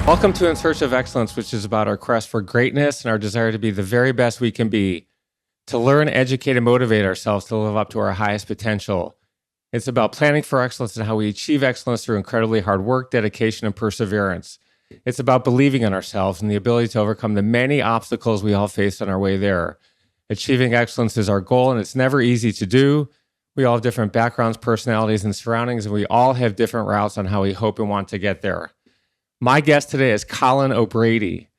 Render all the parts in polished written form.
Welcome to In Search of Excellence, which is about our quest for greatness and our desire to be the very best we can be, to learn, educate, and motivate ourselves to live up to our highest potential. It's about planning for excellence and how we achieve excellence through incredibly hard work, dedication, and perseverance. It's about believing in ourselves and the ability to overcome the many obstacles we all face on our way there. Achieving excellence is our goal, and it's never easy to do. We all have different backgrounds, personalities, and surroundings, and we all have different routes on how we hope and want to get there. My guest today is Colin O'Brady.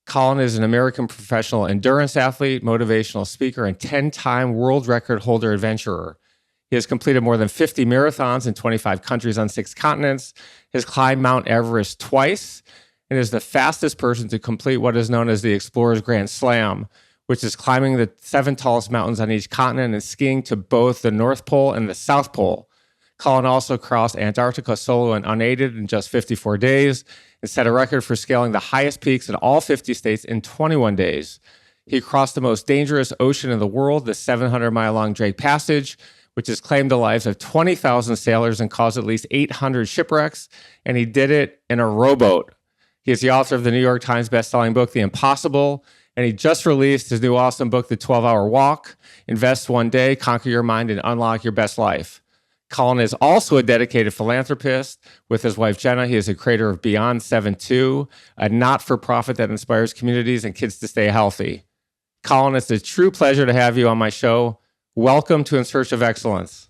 Colin is an American professional endurance athlete, motivational speaker, and 10-time world record holder adventurer. He has completed more than 50 marathons in 25 countries on 6 continents, has climbed Mount Everest twice, and is the fastest person to complete what is known as the Explorer's Grand Slam, which is climbing the 7 tallest mountains on each continent and skiing to both the North Pole and the South Pole. Colin also crossed Antarctica solo and unaided in just 54 days and set a record for scaling the highest peaks in all 50 states in 21 days. He crossed the most dangerous ocean in the world, the 700-mile-long Drake Passage, which has claimed the lives of 20,000 sailors and caused at least 800 shipwrecks, and he did it in a rowboat. He is the author of the New York Times bestselling book, The Impossible, and he just released his new awesome book, The 12-Hour Walk, Invest One Day, Conquer Your Mind, and Unlock Your Best Life. Colin is also a dedicated philanthropist. With his wife, Jenna, he is the creator of Beyond 7-2, a not-for-profit that inspires communities and kids to stay healthy. Colin, it's a true pleasure to have you on my show. Welcome to In Search of Excellence.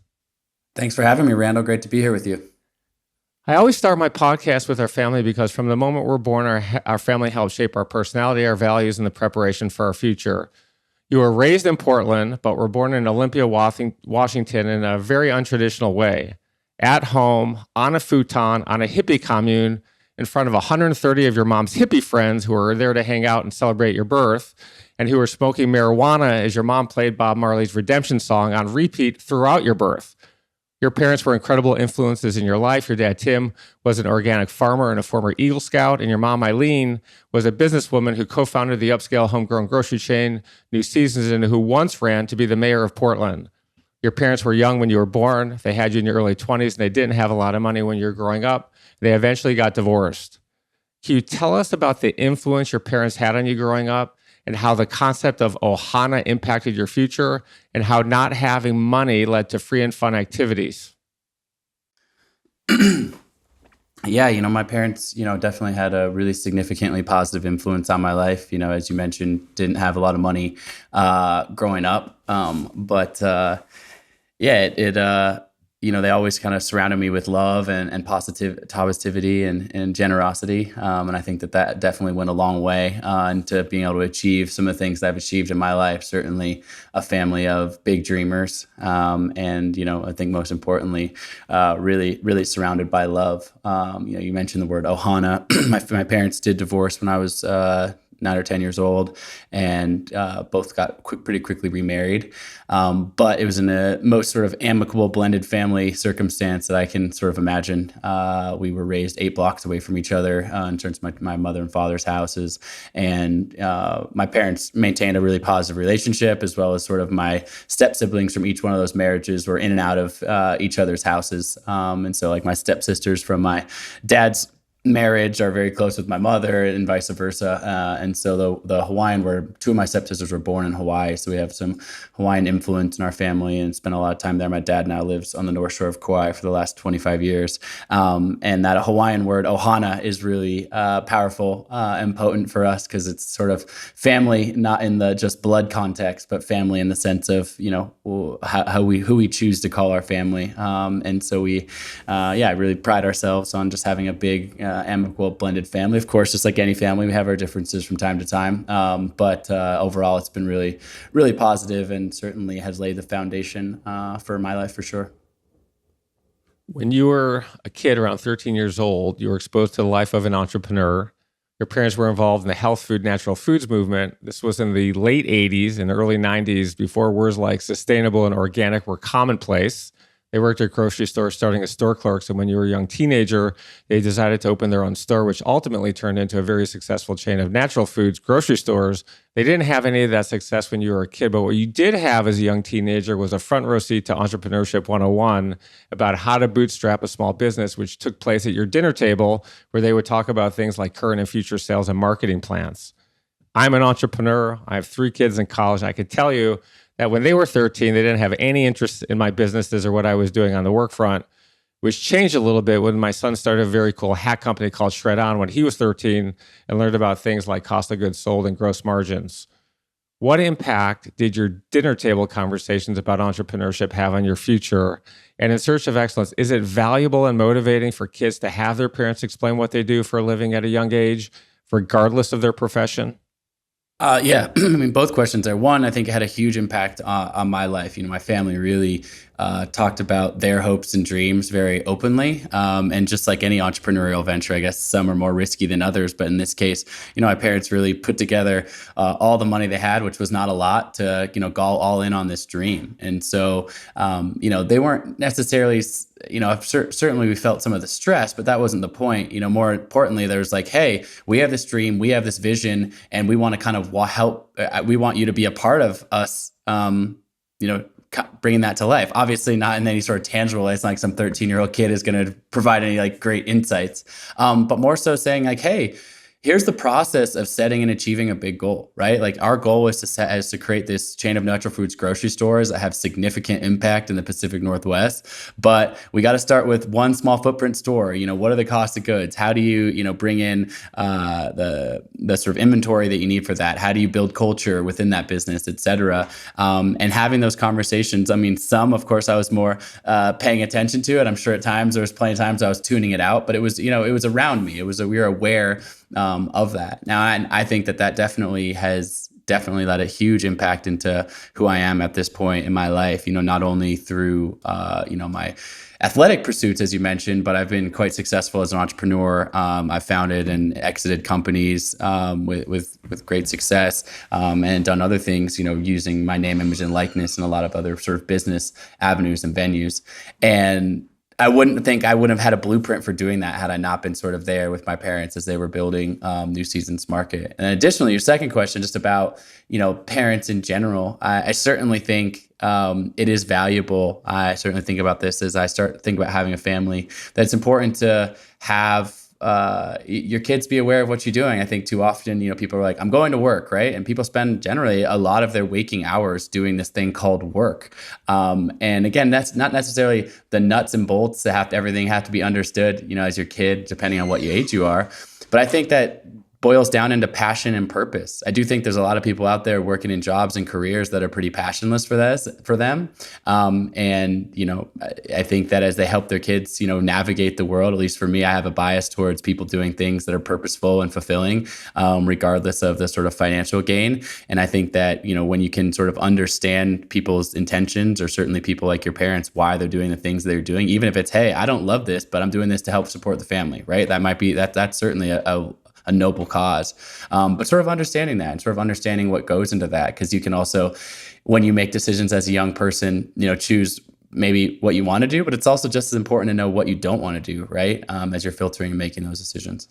Thanks for having me, Randall. Great to be here with you. I always start my podcast with our family because from the moment we're born, our family helps shape our personality, our values, and the preparation for our future. You were raised in Portland, but were born in Olympia, Washington in a very untraditional way. At home, on a futon, on a hippie commune, in front of 130 of your mom's hippie friends who were there to hang out and celebrate your birth, and who were smoking marijuana as your mom played Bob Marley's Redemption song on repeat throughout your birth. Your parents were incredible influences in your life. Your dad, Tim, was an organic farmer and a former Eagle Scout, and your mom, Eileen, was a businesswoman who co-founded the upscale homegrown grocery chain New Seasons and who once ran to be the mayor of Portland. Your parents were young when you were born. They had you in your early 20s, and they didn't have a lot of money when you were growing up. They eventually got divorced. Can you tell us about the influence your parents had on you growing up and how the concept of ohana impacted your future and how not having money led to free and fun activities? Yeah, my parents, definitely had a really significantly positive influence on my life. As you mentioned, didn't have a lot of money growing up. They always kind of surrounded me with love and positivity and generosity. And I think that definitely went a long way into being able to achieve some of the things that I've achieved in my life. Certainly a family of big dreamers. I think most importantly, really, really surrounded by love. You mentioned the word ohana. My parents did divorce when I was 9 or 10 years old, and both got pretty quickly remarried. But it was in a most sort of amicable blended family circumstance that I can sort of imagine. We were raised 8 blocks away from each other in terms of my mother and father's houses. And my parents maintained a really positive relationship, as well as sort of my step siblings from each one of those marriages were in and out of each other's houses. And so like my stepsisters from my dad's marriage are very close with my mother and vice versa. And so the Hawaiian word, 2 of my stepsisters were born in Hawaii. So we have some Hawaiian influence in our family and spent a lot of time there. My dad now lives on the North Shore of Kauai for the last 25 years. And that Hawaiian word, ohana, is really powerful and potent for us because it's sort of family, not in the just blood context, but family in the sense of, who we choose to call our family. And so we really pride ourselves on just having a big, amicable blended family. Of course, just like any family, we have our differences from time to time. But overall, it's been really, really positive and certainly has laid the foundation for my life for sure. When you were a kid around 13 years old, you were exposed to the life of an entrepreneur. Your parents were involved in the health food, natural foods movement. This was in the late 80s and early 90s before words like sustainable and organic were commonplace. They worked at grocery stores starting as store clerks. And when you were a young teenager, they decided to open their own store, which ultimately turned into a very successful chain of natural foods grocery stores. They didn't have any of that success when you were a kid, but what you did have as a young teenager was a front row seat to Entrepreneurship 101 about how to bootstrap a small business, which took place at your dinner table, where they would talk about things like current and future sales and marketing plans. I'm an entrepreneur. I have 3 kids in college. I could tell you that when they were 13, they didn't have any interest in my businesses or what I was doing on the work front, which changed a little bit when my son started a very cool hat company called Shred On when he was 13 and learned about things like cost of goods sold and gross margins. What impact did your dinner table conversations about entrepreneurship have on your future? And in Search of Excellence, is it valuable and motivating for kids to have their parents explain what they do for a living at a young age, regardless of their profession? Yeah, I mean, both questions are. One, I think it had a huge impact on my life. My family really talked about their hopes and dreams very openly. And just like any entrepreneurial venture, I guess some are more risky than others. But in this case, my parents really put together all the money they had, which was not a lot, to, go all in on this dream. And so, they weren't necessarily, certainly we felt some of the stress, but that wasn't the point. More importantly, there's like, hey, we have this dream, we have this vision, and we want to kind of help. We want you to be a part of us, bringing that to life. Obviously not in any sort of tangible way. It's not like some 13-year-old kid is going to provide any like great insights, but more so saying like, hey, here's the process of setting and achieving a big goal, right? Like our goal is to create this chain of natural foods grocery stores that have significant impact in the Pacific Northwest. But we got to start with one small footprint store. What are the cost of goods? How do you, bring in the sort of inventory that you need for that? How do you build culture within that business, et cetera? And having those conversations. I mean, some, of course, I was more paying attention to it. I'm sure at times there was plenty of times I was tuning it out, but it was, it was around me. We were aware of that. Now, I think that definitely has let a huge impact into who I am at this point in my life, not only through, my athletic pursuits, as you mentioned, but I've been quite successful as an entrepreneur. I've founded and exited companies with great success, and done other things, using my name, image, and likeness in a lot of other sort of business avenues and venues. And I wouldn't have had a blueprint for doing that had I not been sort of there with my parents as they were building New Seasons Market. And additionally, your second question, just about, parents in general, I certainly think it is valuable. I certainly think about this as I start to think about having a family, that it's important to have your kids be aware of what you're doing. I think too often, people are like, I'm going to work, right? And people spend generally a lot of their waking hours doing this thing called work. And again, that's not necessarily the nuts and bolts that everything have to be understood, as your kid, depending on what age you are. But I think that boils down into passion and purpose. I do think there's a lot of people out there working in jobs and careers that are pretty passionless for them. And, I think that as they help their kids, navigate the world, at least for me, I have a bias towards people doing things that are purposeful and fulfilling, regardless of the sort of financial gain. And I think that, when you can sort of understand people's intentions, or certainly people like your parents, why they're doing the things they're doing, even if it's, hey, I don't love this, but I'm doing this to help support the family, right? That might be, that's certainly a noble cause, but sort of understanding that and sort of understanding what goes into that. Because you can also, when you make decisions as a young person, choose maybe what you want to do, but it's also just as important to know what you don't want to do, right? As you're filtering and making those decisions.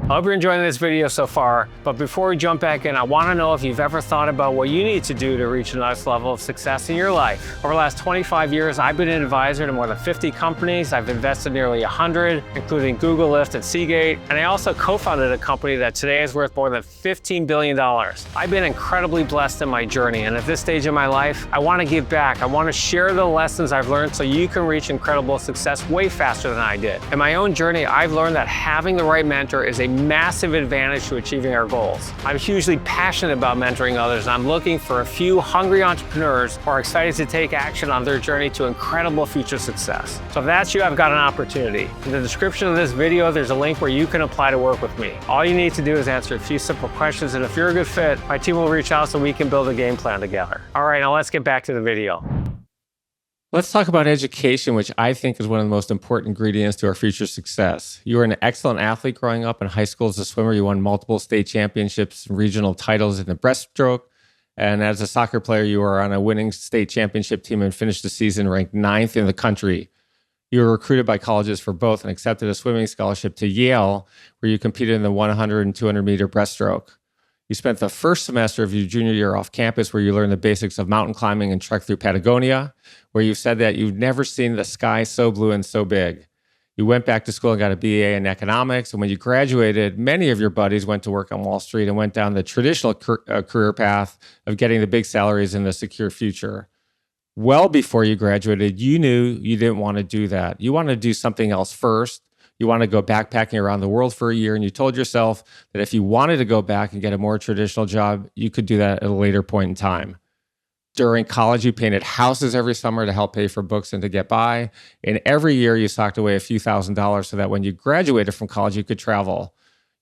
I hope you're enjoying this video so far, but before we jump back in, I want to know if you've ever thought about what you need to do to reach the next level of success in your life. Over the last 25 years, I've been an advisor to more than 50 companies. I've invested nearly 100, including Google, Lyft, and Seagate. And I also co-founded a company that today is worth more than $15 billion. I've been incredibly blessed in my journey, and at this stage in my life, I want to give back. I want to share the lessons I've learned so you can reach incredible success way faster than I did. In my own journey, I've learned that having the right mentor is a massive advantage to achieving our goals. I'm hugely passionate about mentoring others, and I'm looking for a few hungry entrepreneurs who are excited to take action on their journey to incredible future success. So if that's you, I've got an opportunity. In the description of this video, there's a link where you can apply to work with me. All you need to do is answer a few simple questions, and if you're a good fit, my team will reach out so we can build a game plan together. All right, now let's get back to the video. Let's talk about education, which I think is one of the most important ingredients to our future success. You were an excellent athlete growing up. In high school as a swimmer, you won multiple state championships and regional titles in the breaststroke. And as a soccer player, you were on a winning state championship team and finished the season ranked 9th in the country. You were recruited by colleges for both and accepted a swimming scholarship to Yale, where you competed in the 100 and 200 meter breaststroke. You spent the first semester of your junior year off campus where you learned the basics of mountain climbing and trekked through Patagonia, where you said that you've never seen the sky so blue and so big. You went back to school and got a BA in economics. And when you graduated, many of your buddies went to work on Wall Street and went down the traditional career path of getting the big salaries and the secure future. Well before you graduated, you knew you didn't want to do that. You wanted to do something else first. You wanted to go backpacking around the world for a year, and you told yourself that if you wanted to go back and get a more traditional job, you could do that at a later point in time. During college, you painted houses every summer to help pay for books and to get by. And every year you socked away a few $1,000s so that when you graduated from college, you could travel.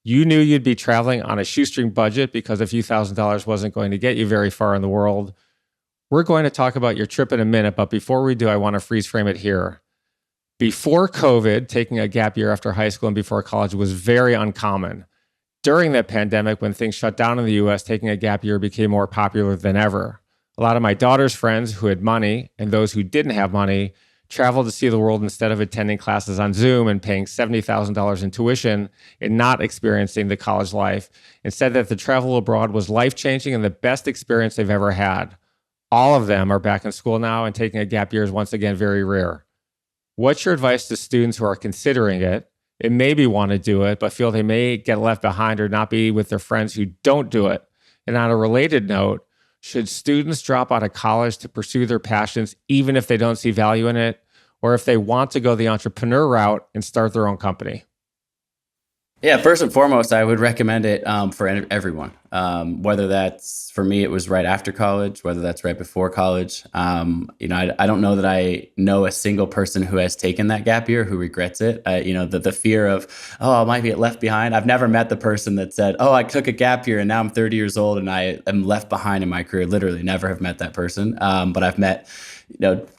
You knew you'd be traveling on a shoestring budget because a few $1,000s wasn't going to get you very far in the world. We're going to talk about your trip in a minute, but before we do, I want to freeze frame it here. Before COVID, taking a gap year after high school and before college was very uncommon. During that pandemic, when things shut down in the US, taking a gap year became more popular than ever. A lot of my daughter's friends who had money and those who didn't have money traveled to see the world instead of attending classes on Zoom and paying $70,000 in tuition and not experiencing the college life, and said that the travel abroad was life-changing and the best experience they've ever had. All of them are back in school now, and taking a gap year is once again very rare. What's your advice to students who are considering it and maybe want to do it, but feel they may get left behind or not be with their friends who don't do it? And on a related note, should students drop out of college to pursue their passions, even if they don't see value in it, or if they want to go the entrepreneur route and start their own company? Yeah, first and foremost, I would recommend it for everyone. Whether that's, for me, it was right after college, whether that's right before college. I don't know that I know a single person who has taken that gap year who regrets it. The fear of, I might get left behind. I've never met the person that said, I took a gap year and now I'm 30 years old and I am left behind in my career. Literally never have met that person. But I've met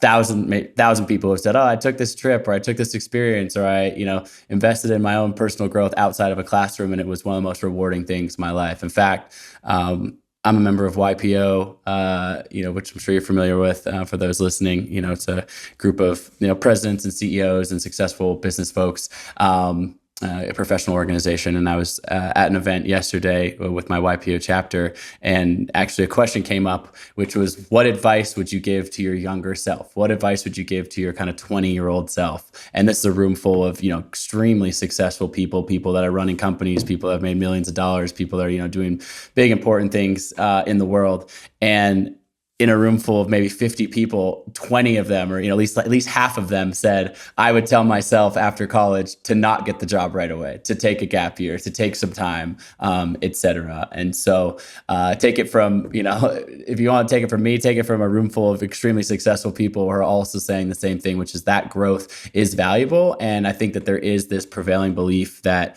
thousand people who have said, I took this trip, or I took this experience, or I, invested in my own personal growth outside of a classroom, and it was one of the most rewarding things in my life. In fact, I'm a member of YPO, which I'm sure you're familiar with. For those listening, it's a group of presidents and CEOs and successful business folks. A professional organization. And I was at an event yesterday with my YPO chapter, and actually a question came up, which was, what advice would you give to your younger self? What advice would you give to your kind of 20-year-old self? And this is a room full of, extremely successful people that are running companies, people that have made millions of dollars, people that are, doing big, important things in the world. And in a room full of maybe 50 people, 20 of them, or at least half of them said, I would tell myself after college to not get the job right away, to take a gap year, to take some time, et cetera. And so take it from, if you want to take it from me, take it from a room full of extremely successful people who are also saying the same thing, which is that growth is valuable. And I think that there is this prevailing belief that,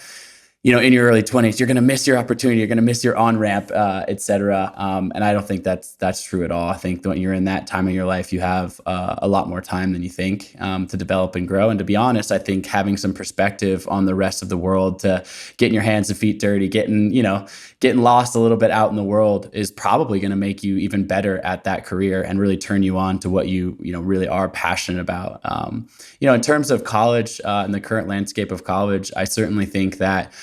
in your early 20s, you're going to miss your opportunity, you're going to miss your on-ramp, et cetera. And I don't think that's true at all. I think when you're in that time of your life, you have a lot more time than you think to develop and grow. And to be honest, I think having some perspective on the rest of the world, to getting your hands and feet dirty, getting lost a little bit out in the world is probably going to make you even better at that career and really turn you on to what you really are passionate about. In terms of college and the current landscape of college, I certainly think that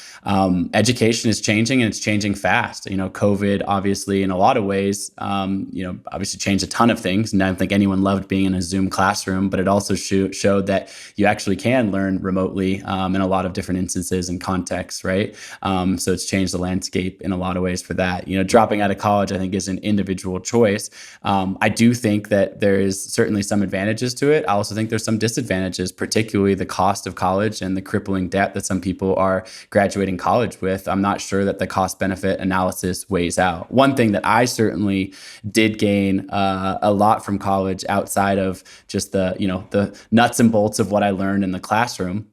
education is changing, and it's changing fast. COVID obviously in a lot of ways, obviously changed a ton of things. And I don't think anyone loved being in a Zoom classroom, but it also showed that you actually can learn remotely in a lot of different instances and contexts, right? So it's changed the landscape in a lot of ways for that. Dropping out of college, I think, is an individual choice. I do think that there is certainly some advantages to it. I also think there's some disadvantages, particularly the cost of college and the crippling debt that some people are graduating college with. I'm not sure that the cost benefit analysis weighs out. One thing that I certainly did gain a lot from college, outside of just the nuts and bolts of what I learned in the classroom,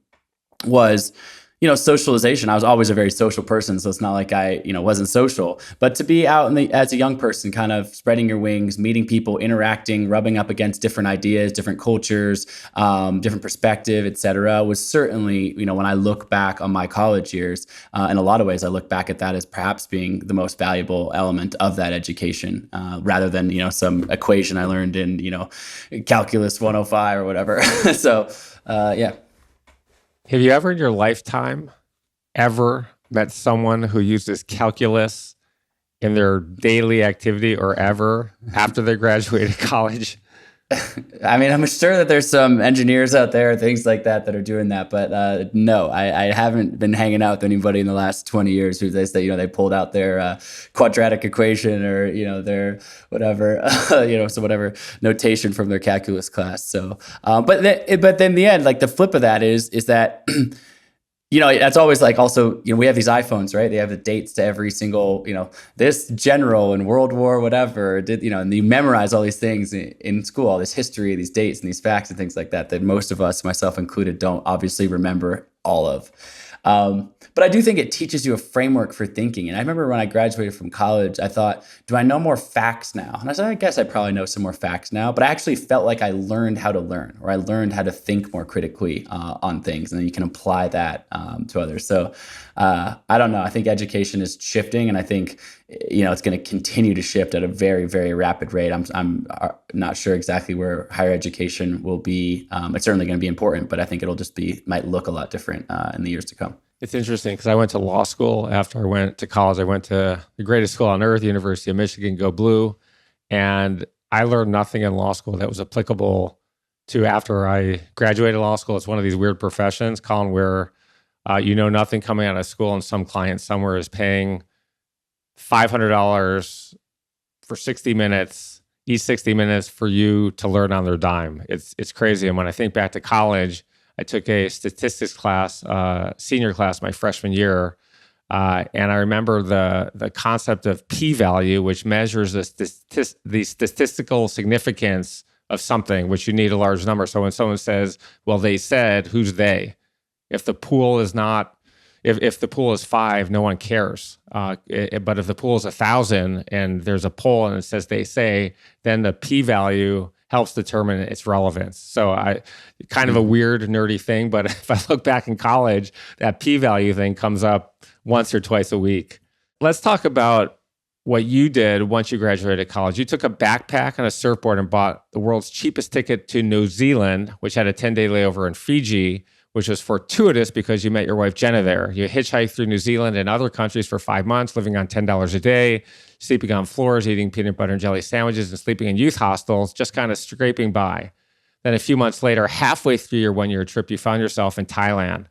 was socialization. I was always a very social person, so it's not like I, wasn't social. But to be out as a young person, kind of spreading your wings, meeting people, interacting, rubbing up against different ideas, different cultures, different perspective, et cetera, was certainly, when I look back on my college years, in a lot of ways, I look back at that as perhaps being the most valuable element of that education, rather than, some equation I learned in, calculus 105 or whatever. So, yeah. Have you ever in your lifetime ever met someone who uses calculus in their daily activity or ever after they graduated college? I mean, I'm sure that there's some engineers out there, things like that are doing that. But no, I haven't been hanging out with anybody in the last 20 years who they say, they pulled out their quadratic equation or, their whatever, so whatever notation from their calculus class. So, but then the end, like the flip of that is that, that's always like also, we have these iPhones, right? They have the dates to every single, this general in World War, whatever, did, and you memorize all these things in school, all this history, these dates and these facts and things like that most of us, myself included, don't obviously remember all of. But I do think it teaches you a framework for thinking. And I remember when I graduated from college, I thought, do I know more facts now? And I said, I guess I probably know some more facts now, but I actually felt like I learned how to learn, or I learned how to think more critically on things. And then you can apply that to others. So I don't know. I think education is shifting, and I think, it's going to continue to shift at a very, very rapid rate. I'm not sure exactly where higher education will be. It's certainly going to be important, but I think it'll just might look a lot different in the years to come. It's interesting because I went to law school after I went to college. I went to the greatest school on earth, University of Michigan, go Blue. And I learned nothing in law school that was applicable to after I graduated law school. It's one of these weird professions, Colin, where you know nothing coming out of school, and some client somewhere is paying $500 for 60 minutes, each 60 minutes for you to learn on their dime. It's crazy. And when I think back to college, I took a statistics class, senior class, my freshman year, and I remember the concept of p-value, which measures the statistical significance of something, which you need a large number. So when someone says, "Well, they said," who's they? If the pool is not, if the pool is 5, no one cares. But if the pool is 1,000 and there's a poll and it says "they say," then the p-value helps determine its relevance. So kind of a weird, nerdy thing, but if I look back in college, that p-value thing comes up once or twice a week. Let's talk about what you did once you graduated college. You took a backpack and a surfboard and bought the world's cheapest ticket to New Zealand, which had a 10-day layover in Fiji, which was fortuitous because you met your wife, Jenna, there. You hitchhiked through New Zealand and other countries for 5 months, living on $10 a day, sleeping on floors, eating peanut butter and jelly sandwiches, and sleeping in youth hostels, just kind of scraping by. Then a few months later, halfway through your one-year trip, you found yourself in Thailand.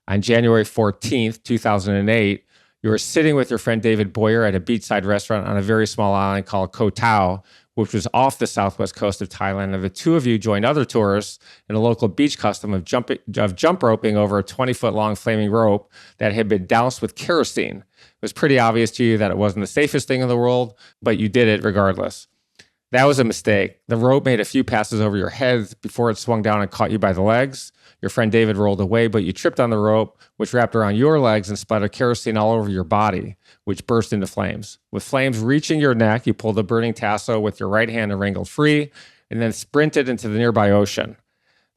On January 14th, 2008, you were sitting with your friend David Boyer at a beachside restaurant on a very small island called Koh Tao, which was off the southwest coast of Thailand. And the two of you joined other tourists in a local beach custom of jump roping over a 20-foot-long flaming rope that had been doused with kerosene. It was pretty obvious to you that it wasn't the safest thing in the world, but you did it regardless. That was a mistake. The rope made a few passes over your head before it swung down and caught you by the legs. Your friend David rolled away, but you tripped on the rope, which wrapped around your legs and splattered kerosene all over your body, which burst into flames. With flames reaching your neck, you pulled the burning tassel with your right hand and wrangled free, and then sprinted into the nearby ocean.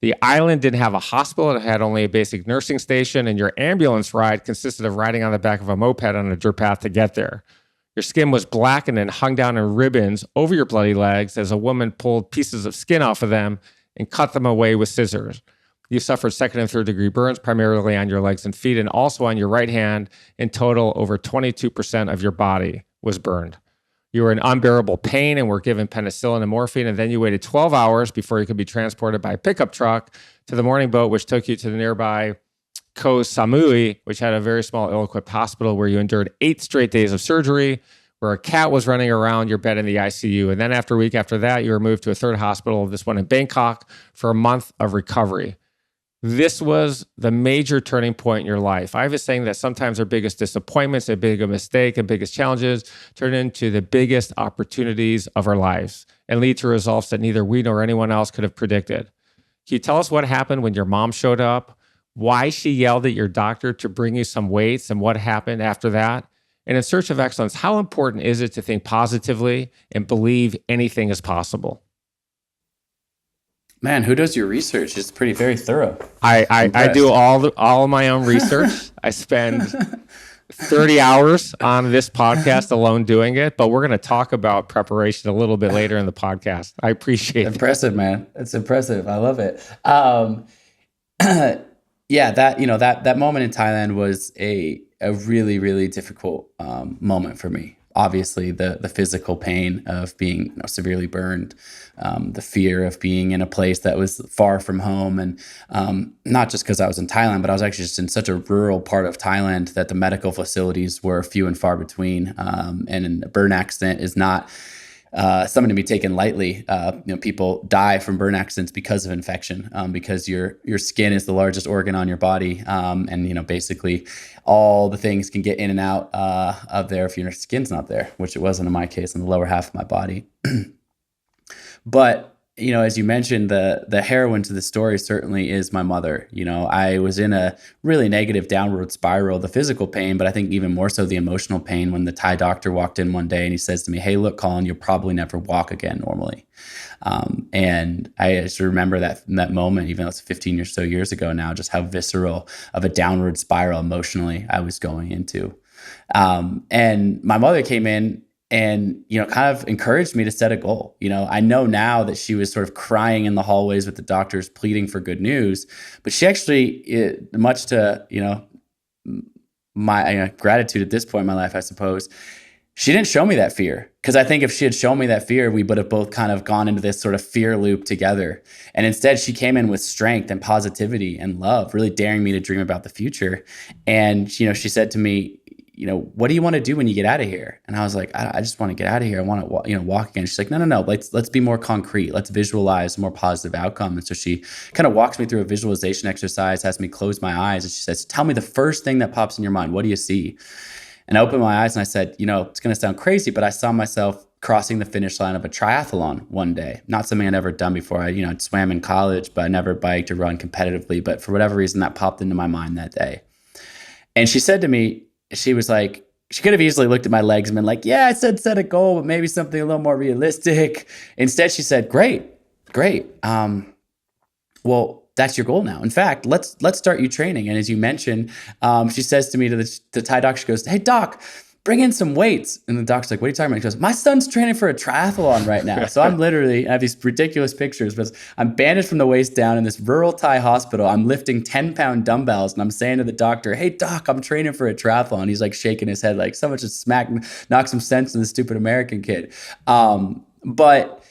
The island didn't have a hospital. It had only a basic nursing station, and your ambulance ride consisted of riding on the back of a moped on a dirt path to get there. Your skin was blackened and hung down in ribbons over your bloody legs as a woman pulled pieces of skin off of them and cut them away with scissors. You suffered second and third degree burns, primarily on your legs and feet, and also on your right hand. In total, over 22% of your body was burned. You were in unbearable pain and were given penicillin and morphine, and then you waited 12 hours before you could be transported by a pickup truck to the morning boat, which took you to the nearby Koh Samui, which had a very small, ill-equipped hospital where you endured 8 straight days of surgery, where a cat was running around your bed in the ICU. And then a week after that, you were moved to a third hospital, this one in Bangkok, for a month of recovery. This was the major turning point in your life. I was saying that sometimes our biggest disappointments, a big mistake, and biggest challenges turn into the biggest opportunities of our lives and lead to results that neither we nor anyone else could have predicted. Can you tell us what happened when your mom showed up, why she yelled at your doctor to bring you some weights and what happened after that. And in search of excellence, how important is it to think positively and believe anything is possible? Man, who does your research? It's very thorough. I do all of my own research. I spend 30 hours on this podcast alone doing it, but we're going to talk about preparation a little bit later in the podcast. I appreciate it. Impressive, man. It's impressive. I love it. Yeah, that moment in Thailand was a really, really difficult moment for me. Obviously, the physical pain of being severely burned, the fear of being in a place that was far from home, and not just because I was in Thailand, but I was actually just in such a rural part of Thailand that the medical facilities were few and far between, and a burn accident is not something to be taken lightly. People die from burn accidents because of infection, because your skin is the largest organ on your body, and basically all the things can get in and out of there if your skin's not there, which it wasn't in my case, in the lower half of my body. But as you mentioned, the heroine to the story certainly is my mother. I was in a really negative downward spiral, the physical pain, but I think even more so the emotional pain when the Thai doctor walked in one day and he says to me, "Hey, look, Colin, you'll probably never walk again normally." And I just remember that moment, even though it's 15 or so years ago now, just how visceral of a downward spiral emotionally I was going into. And my mother came in and, kind of encouraged me to set a goal. I know now that she was sort of crying in the hallways with the doctors, pleading for good news, but she actually, much to, my gratitude at this point in my life, I suppose, she didn't show me that fear. Because I think if she had shown me that fear, we would have both kind of gone into this sort of fear loop together. And instead, she came in with strength and positivity and love, really daring me to dream about the future. And, she said to me, what do you want to do when you get out of here? And I was like, I just want to get out of here. I want to, walk again. She's like, no. Let's be more concrete. Let's visualize a more positive outcome. And so she kind of walks me through a visualization exercise, has me close my eyes. And she says, tell me the first thing that pops in your mind. What do you see? And I opened my eyes and I said, it's going to sound crazy, but I saw myself crossing the finish line of a triathlon one day. Not something I'd ever done before. I'd swam in college, but I never biked or run competitively. But for whatever reason, that popped into my mind that day. And she said to me, she was like, she could have easily looked at my legs and been like, yeah, I said set a goal, but maybe something a little more realistic. Instead, she said, great. Well, that's your goal now. In fact, let's start you training. And as you mentioned, she says to me, to the Thai doc, she goes, hey, doc, bring in some weights. And the doc's like, what are you talking about? He goes, my son's training for a triathlon right now. So I'm literally, I have these ridiculous pictures, but I'm bandaged from the waist down in this rural Thai hospital. I'm lifting 10-pound dumbbells and I'm saying to the doctor, hey, doc, I'm training for a triathlon. He's like shaking his head like someone just knock some sense into the stupid American kid. But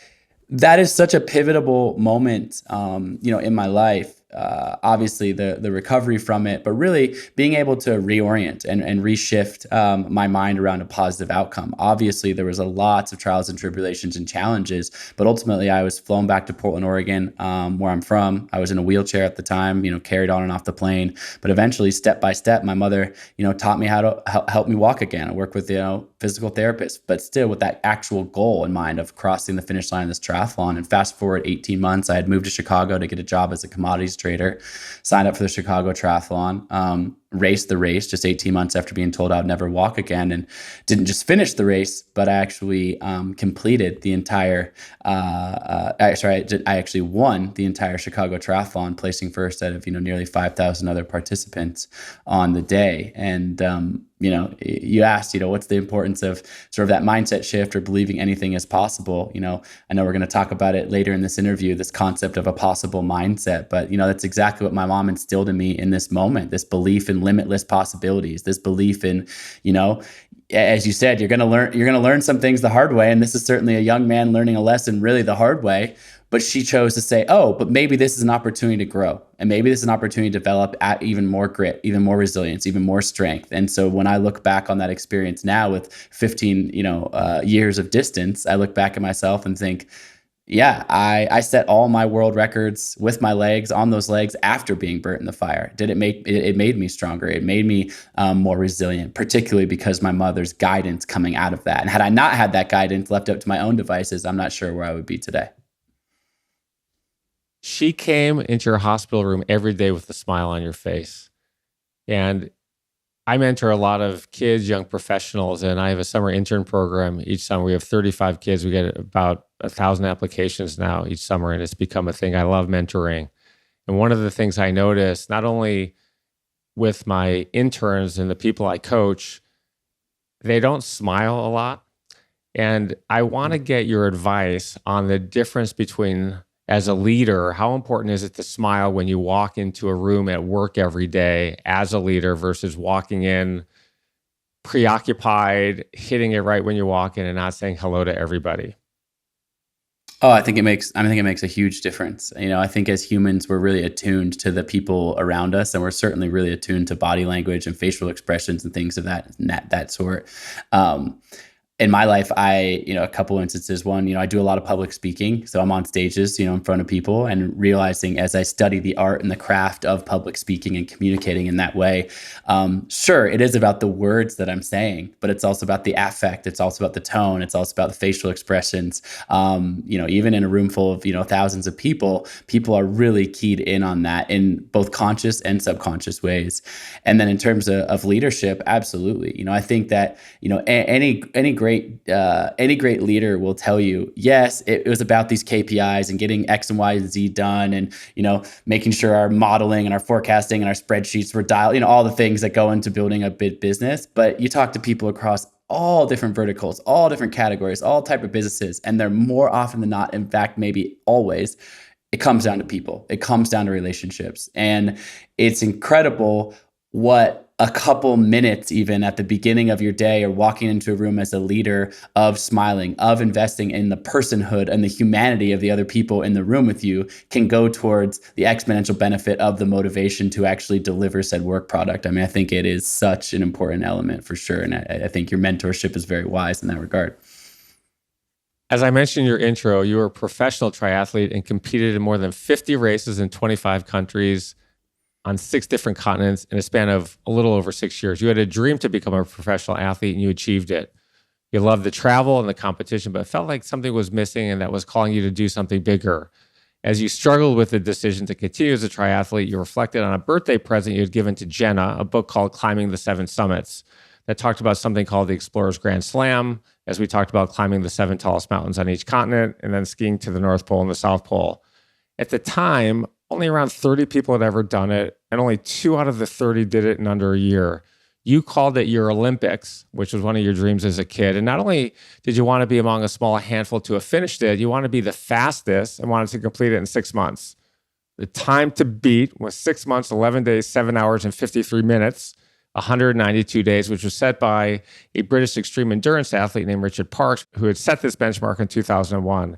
that is such a pivotal moment, in my life. Obviously the recovery from it, but really being able to reorient and reshift my mind around a positive outcome. Obviously, there was lots of trials and tribulations and challenges, but ultimately I was flown back to Portland, Oregon, where I'm from. I was in a wheelchair at the time, carried on and off the plane, but eventually, step by step, my mother, taught me how to help me walk again. I work with, physical therapists, but still with that actual goal in mind of crossing the finish line of this triathlon. And fast forward 18 months, I had moved to Chicago to get a job as a commodities trader, signed up for the Chicago Triathlon, raced the race just 18 months after being told I'd never walk again, and didn't just finish the race, but I actually completed the entire, I actually won the entire Chicago Triathlon, placing first out of, nearly 5,000 other participants on the day. And, you asked, what's the importance of sort of that mindset shift or believing anything is possible? I know we're going to talk about it later in this interview, this concept of a possible mindset, but, that's exactly what my mom instilled in me in this moment, this belief in limitless possibilities, this belief in, as you said, you're going to learn some things the hard way. And this is certainly a young man learning a lesson really the hard way. But she chose to say, oh, but maybe this is an opportunity to grow. And maybe this is an opportunity to develop at even more grit, even more resilience, even more strength. And so when I look back on that experience now with 15, years of distance, I look back at myself and think, yeah, I set all my world records with my legs, on those legs, after being burnt in the fire. It made me stronger. It made me more resilient, particularly because my mother's guidance coming out of that. And had I not had that guidance left up to my own devices, I'm not sure where I would be today. She came into your hospital room every day with a smile on your face. And I mentor a lot of kids, young professionals, and I have a summer intern program. Each summer we have 35 kids. We get about 1,000 applications now each summer, and it's become a thing. I love mentoring. And one of the things I notice, not only with my interns and the people I coach, they don't smile a lot. And I want to get your advice on the difference between, as a leader, how important is it to smile when you walk into a room at work every day as a leader versus walking in preoccupied, hitting it right when you walk in and not saying hello to everybody? Oh, I think it makes a huge difference. I think as humans, we're really attuned to the people around us, and we're certainly really attuned to body language and facial expressions and things of that sort. In my life, a couple instances. One, I do a lot of public speaking. So I'm on stages, in front of people, and realizing as I study the art and the craft of public speaking and communicating in that way, sure, it is about the words that I'm saying, but it's also about the affect. It's also about the tone. It's also about the facial expressions. Even in a room full of, thousands of people are really keyed in on that in both conscious and subconscious ways. And then in terms of leadership, absolutely. I think that, any great leader will tell you, yes, it was about these KPIs and getting X and Y and Z done, and making sure our modeling and our forecasting and our spreadsheets were dialed, all the things that go into building a big business. But you talk to people across all different verticals, all different categories, all type of businesses, and they're more often than not, in fact, maybe always, it comes down to people. It comes down to relationships, and it's incredible what a couple minutes, even at the beginning of your day, or walking into a room as a leader, of smiling, of investing in the personhood and the humanity of the other people in the room with you, can go towards the exponential benefit of the motivation to actually deliver said work product. I think it is such an important element for sure. And I think your mentorship is very wise in that regard. As I mentioned in your intro, you were a professional triathlete and competed in more than 50 races in 25 countries on 6 different continents in a span of a little over 6 years. You had a dream to become a professional athlete, and you achieved it. You loved the travel and the competition, but it felt like something was missing, and that was calling you to do something bigger. As you struggled with the decision to continue as a triathlete, you reflected on a birthday present you had given to Jenna, a book called Climbing the 7 Summits, that talked about something called the Explorer's Grand Slam, as we talked about climbing the 7 tallest mountains on each continent, and then skiing to the North Pole and the South Pole. At the time, only around 30 people had ever done it, and only 2 out of the 30 did it in under a year. You called it your Olympics, which was one of your dreams as a kid. And not only did you want to be among a small handful to have finished it, you want to be the fastest and wanted to complete it in 6 months. The time to beat was 6 months, 11 days, 7 hours, and 53 minutes, 192 days, which was set by a British extreme endurance athlete named Richard Parkes, who had set this benchmark in 2001.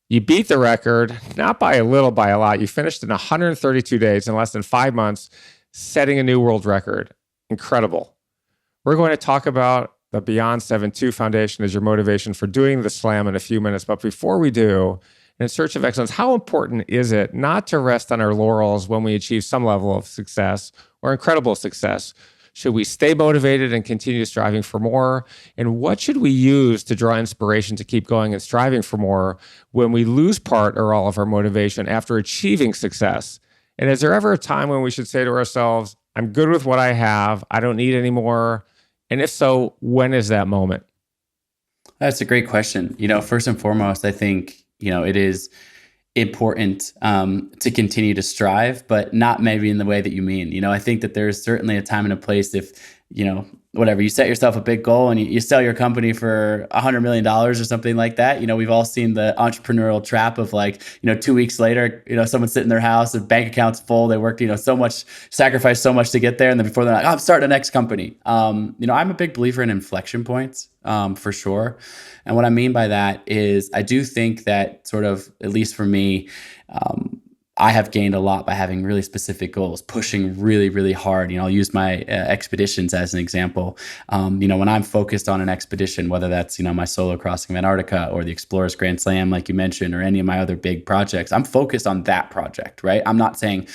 You beat the record, not by a little, by a lot. You finished in 132 days in less than 5 months, setting a new world record. Incredible. We're going to talk about the Beyond 7-2 Foundation as your motivation for doing the slam in a few minutes. But before we do, in search of excellence, how important is it not to rest on our laurels when we achieve some level of success or incredible success? Should we stay motivated and continue striving for more? And what should we use to draw inspiration to keep going and striving for more when we lose part or all of our motivation after achieving success? And is there ever a time when we should say to ourselves, I'm good with what I have, I don't need any more? And if so, when is that moment? That's a great question. First and foremost, I think, it is important to continue to strive, but not maybe in the way that you mean. I think that there's certainly a time and a place if, whatever, you set yourself a big goal and you sell your company for $100 million or something like that. We've all seen the entrepreneurial trap of 2 weeks later, someone's sitting in their house, their bank account's full, they worked, so much, sacrificed so much to get there. And then before they're like, oh, I'm starting the next company. I'm a big believer in inflection points, for sure. And what I mean by that is I do think that sort of, at least for me, I have gained a lot by having really specific goals, pushing really, really hard. I'll use my expeditions as an example. When I'm focused on an expedition, whether that's, my solo crossing of Antarctica or the Explorers Grand Slam, like you mentioned, or any of my other big projects, I'm focused on that project, right? I'm not saying,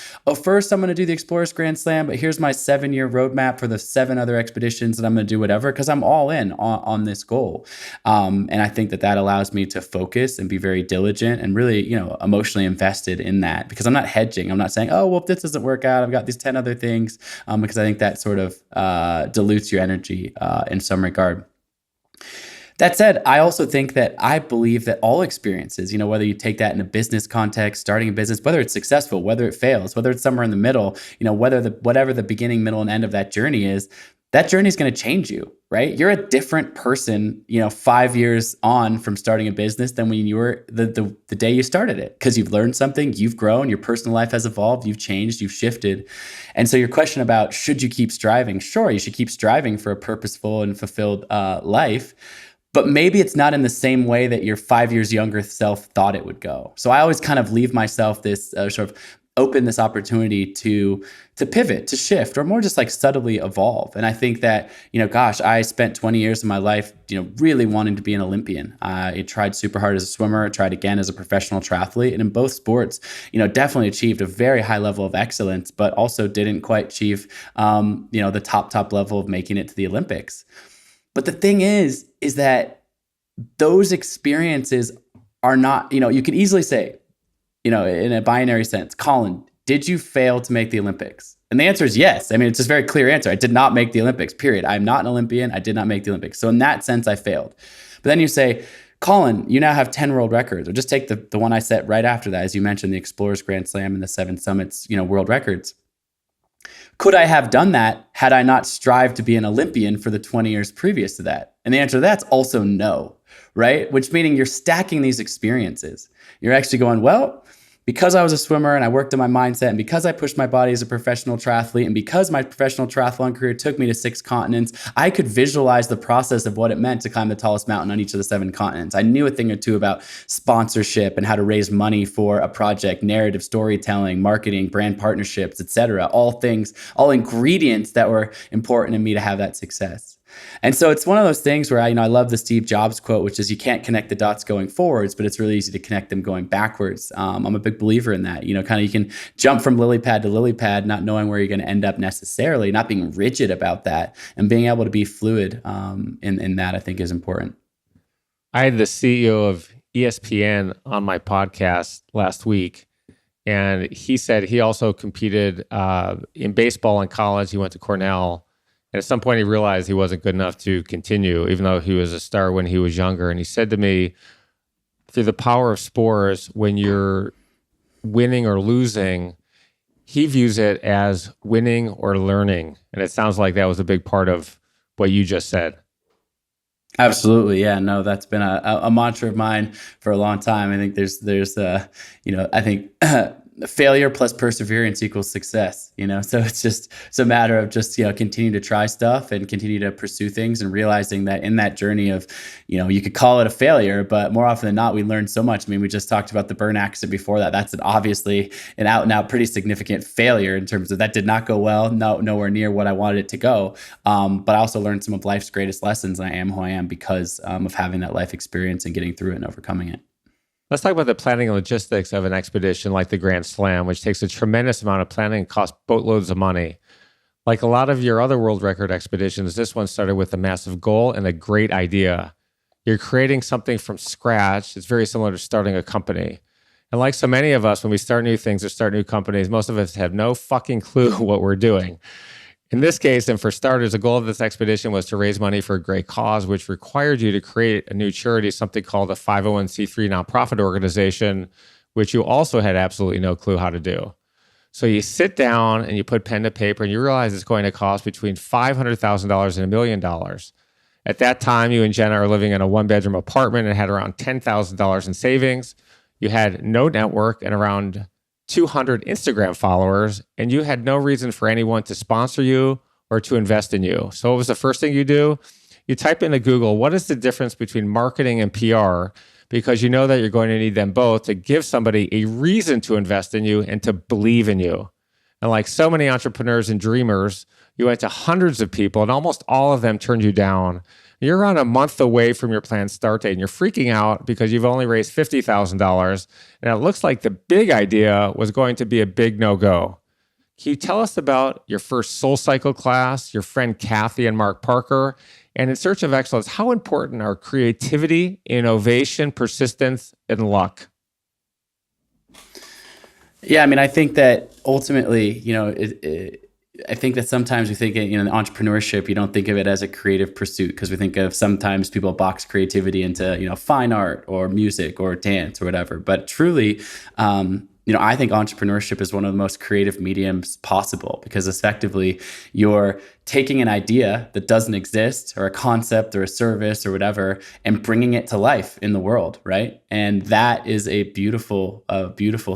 first I'm going to do the Explorers Grand Slam, but here's my 7-year roadmap for the 7 other expeditions that I'm going to do whatever, because I'm all in on this goal. And I think that allows me to focus and be very diligent and really, emotionally invested in that. Because I'm not hedging. I'm not saying, if this doesn't work out, I've got these 10 other things, because I think that sort of dilutes your energy in some regard. That said, I also think that I believe that all experiences, whether you take that in a business context, starting a business, whether it's successful, whether it fails, whether it's somewhere in the middle, whatever the beginning, middle, and end of that journey is, that journey is going to change you, right? You're a different person, 5 years on from starting a business than when you were the day you started it, because you've learned something, you've grown, your personal life has evolved, you've changed, you've shifted. And so your question about should you keep striving? Sure, you should keep striving for a purposeful and fulfilled life, but maybe it's not in the same way that your 5 years younger self thought it would go. So I always kind of leave myself this sort of open this opportunity to pivot, to shift, or more just like subtly evolve. And I think that, I spent 20 years of my life, really wanting to be an Olympian. I tried super hard as a swimmer, tried again as a professional triathlete. And in both sports, definitely achieved a very high level of excellence, but also didn't quite achieve, the top level of making it to the Olympics. But the thing is that those experiences are not, you could easily say, in a binary sense, Colin, did you fail to make the Olympics? And the answer is yes. I mean, it's just a very clear answer. I did not make the Olympics, period. I'm not an Olympian. I did not make the Olympics. So in that sense, I failed. But then you say, Colin, you now have 10 world records, or just take the one I set right after that, as you mentioned, the Explorers Grand Slam and the 7 Summits, world records. Could I have done that had I not strived to be an Olympian for the 20 years previous to that? And the answer to that's also no, right? Which meaning you're stacking these experiences. You're actually going, because I was a swimmer and I worked on my mindset, and because I pushed my body as a professional triathlete, and because my professional triathlon career took me to 6 continents, I could visualize the process of what it meant to climb the tallest mountain on each of the 7 continents. I knew a thing or two about sponsorship and how to raise money for a project, narrative storytelling, marketing, brand partnerships, etc. All ingredients that were important in me to have that success. And so it's one of those things where I love the Steve Jobs quote, which is you can't connect the dots going forwards, but it's really easy to connect them going backwards. I'm a big believer in that. You can jump from lily pad to lily pad, not knowing where you're going to end up necessarily, not being rigid about that, and being able to be fluid in that, I think, is important. I had the CEO of ESPN on my podcast last week, and he said he also competed in baseball in college. He went to Cornell. And at some point, he realized he wasn't good enough to continue, even though he was a star when he was younger. And he said to me, through the power of spores, when you're winning or losing, he views it as winning or learning. And it sounds like that was a big part of what you just said. Absolutely. Yeah, no, that's been a mantra of mine for a long time. I think there's I think failure plus perseverance equals success, so it's a matter of just, continue to try stuff and continue to pursue things, and realizing that in that journey of, you could call it a failure, but more often than not, we learn so much. I mean, we just talked about the burn accident before that. That's obviously an out and out pretty significant failure in terms of that did not go well, nowhere near what I wanted it to go. But I also learned some of life's greatest lessons, and I am who I am because of having that life experience and getting through it and overcoming it. Let's talk about the planning and logistics of an expedition like the Grand Slam, which takes a tremendous amount of planning and costs boatloads of money. Like a lot of your other world record expeditions, this one started with a massive goal and a great idea. You're creating something from scratch. It's very similar to starting a company. And like so many of us, when we start new things or start new companies, most of us have no fucking clue what we're doing. In this case, and for starters, the goal of this expedition was to raise money for a great cause, which required you to create a new charity, something called a 501c3 nonprofit organization, which you also had absolutely no clue how to do. So you sit down and you put pen to paper and you realize it's going to cost between $500,000 and $1 million. At that time, you and Jenna are living in a 1-bedroom apartment and had around $10,000 in savings. You had no network and around 200 Instagram followers, and you had no reason for anyone to sponsor you or to invest in you. So what was the first thing you do? You type into Google, what is the difference between marketing and PR? because you know that you're going to need them both to give somebody a reason to invest in you and to believe in you. And like so many entrepreneurs and dreamers, you went to hundreds of people and almost all of them turned you down. You're around a month away from your planned start date and you're freaking out because you've only raised $50,000 and it looks like the big idea was going to be a big no-go. Can you tell us about your first Soul Cycle class, your friend Kathy and Mark Parker, and in search of excellence, how important are creativity, innovation, persistence, and luck? Yeah, I mean, I think that ultimately, I think that sometimes we think, in entrepreneurship, you don't think of it as a creative pursuit because we think of sometimes people box creativity into, fine art or music or dance or whatever. But truly, I think entrepreneurship is one of the most creative mediums possible because effectively you're taking an idea that doesn't exist or a concept or a service or whatever and bringing it to life in the world, right? And that is a beautiful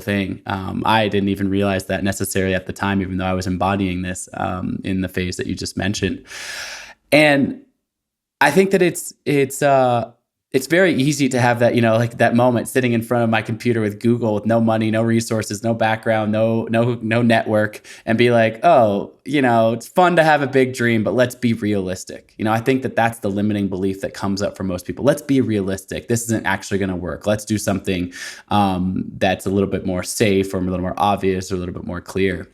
thing. I didn't even realize that necessarily at the time, even though I was embodying this in the phase that you just mentioned. And I think that it's very easy to have that, like that moment sitting in front of my computer with Google with no money, no resources, no background, no network, and be like, oh, it's fun to have a big dream, but let's be realistic. I think that that's the limiting belief that comes up for most people. Let's be realistic. This isn't actually going to work. Let's do something that's a little bit more safe or a little more obvious or a little bit more clear.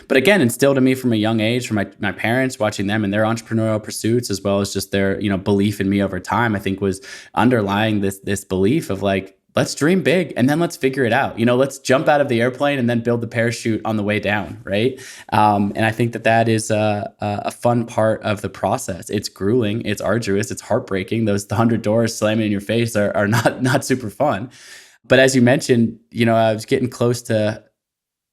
But again, instilled in me from a young age, from my parents, watching them and their entrepreneurial pursuits, as well as just their, belief in me over time, I think was underlying this belief of like, let's dream big and then let's figure it out. Let's jump out of the airplane and then build the parachute on the way down, right? And I think that is a fun part of the process. It's grueling, it's arduous, it's heartbreaking. The 100 doors slamming in your face are not super fun. But as you mentioned, I was getting close to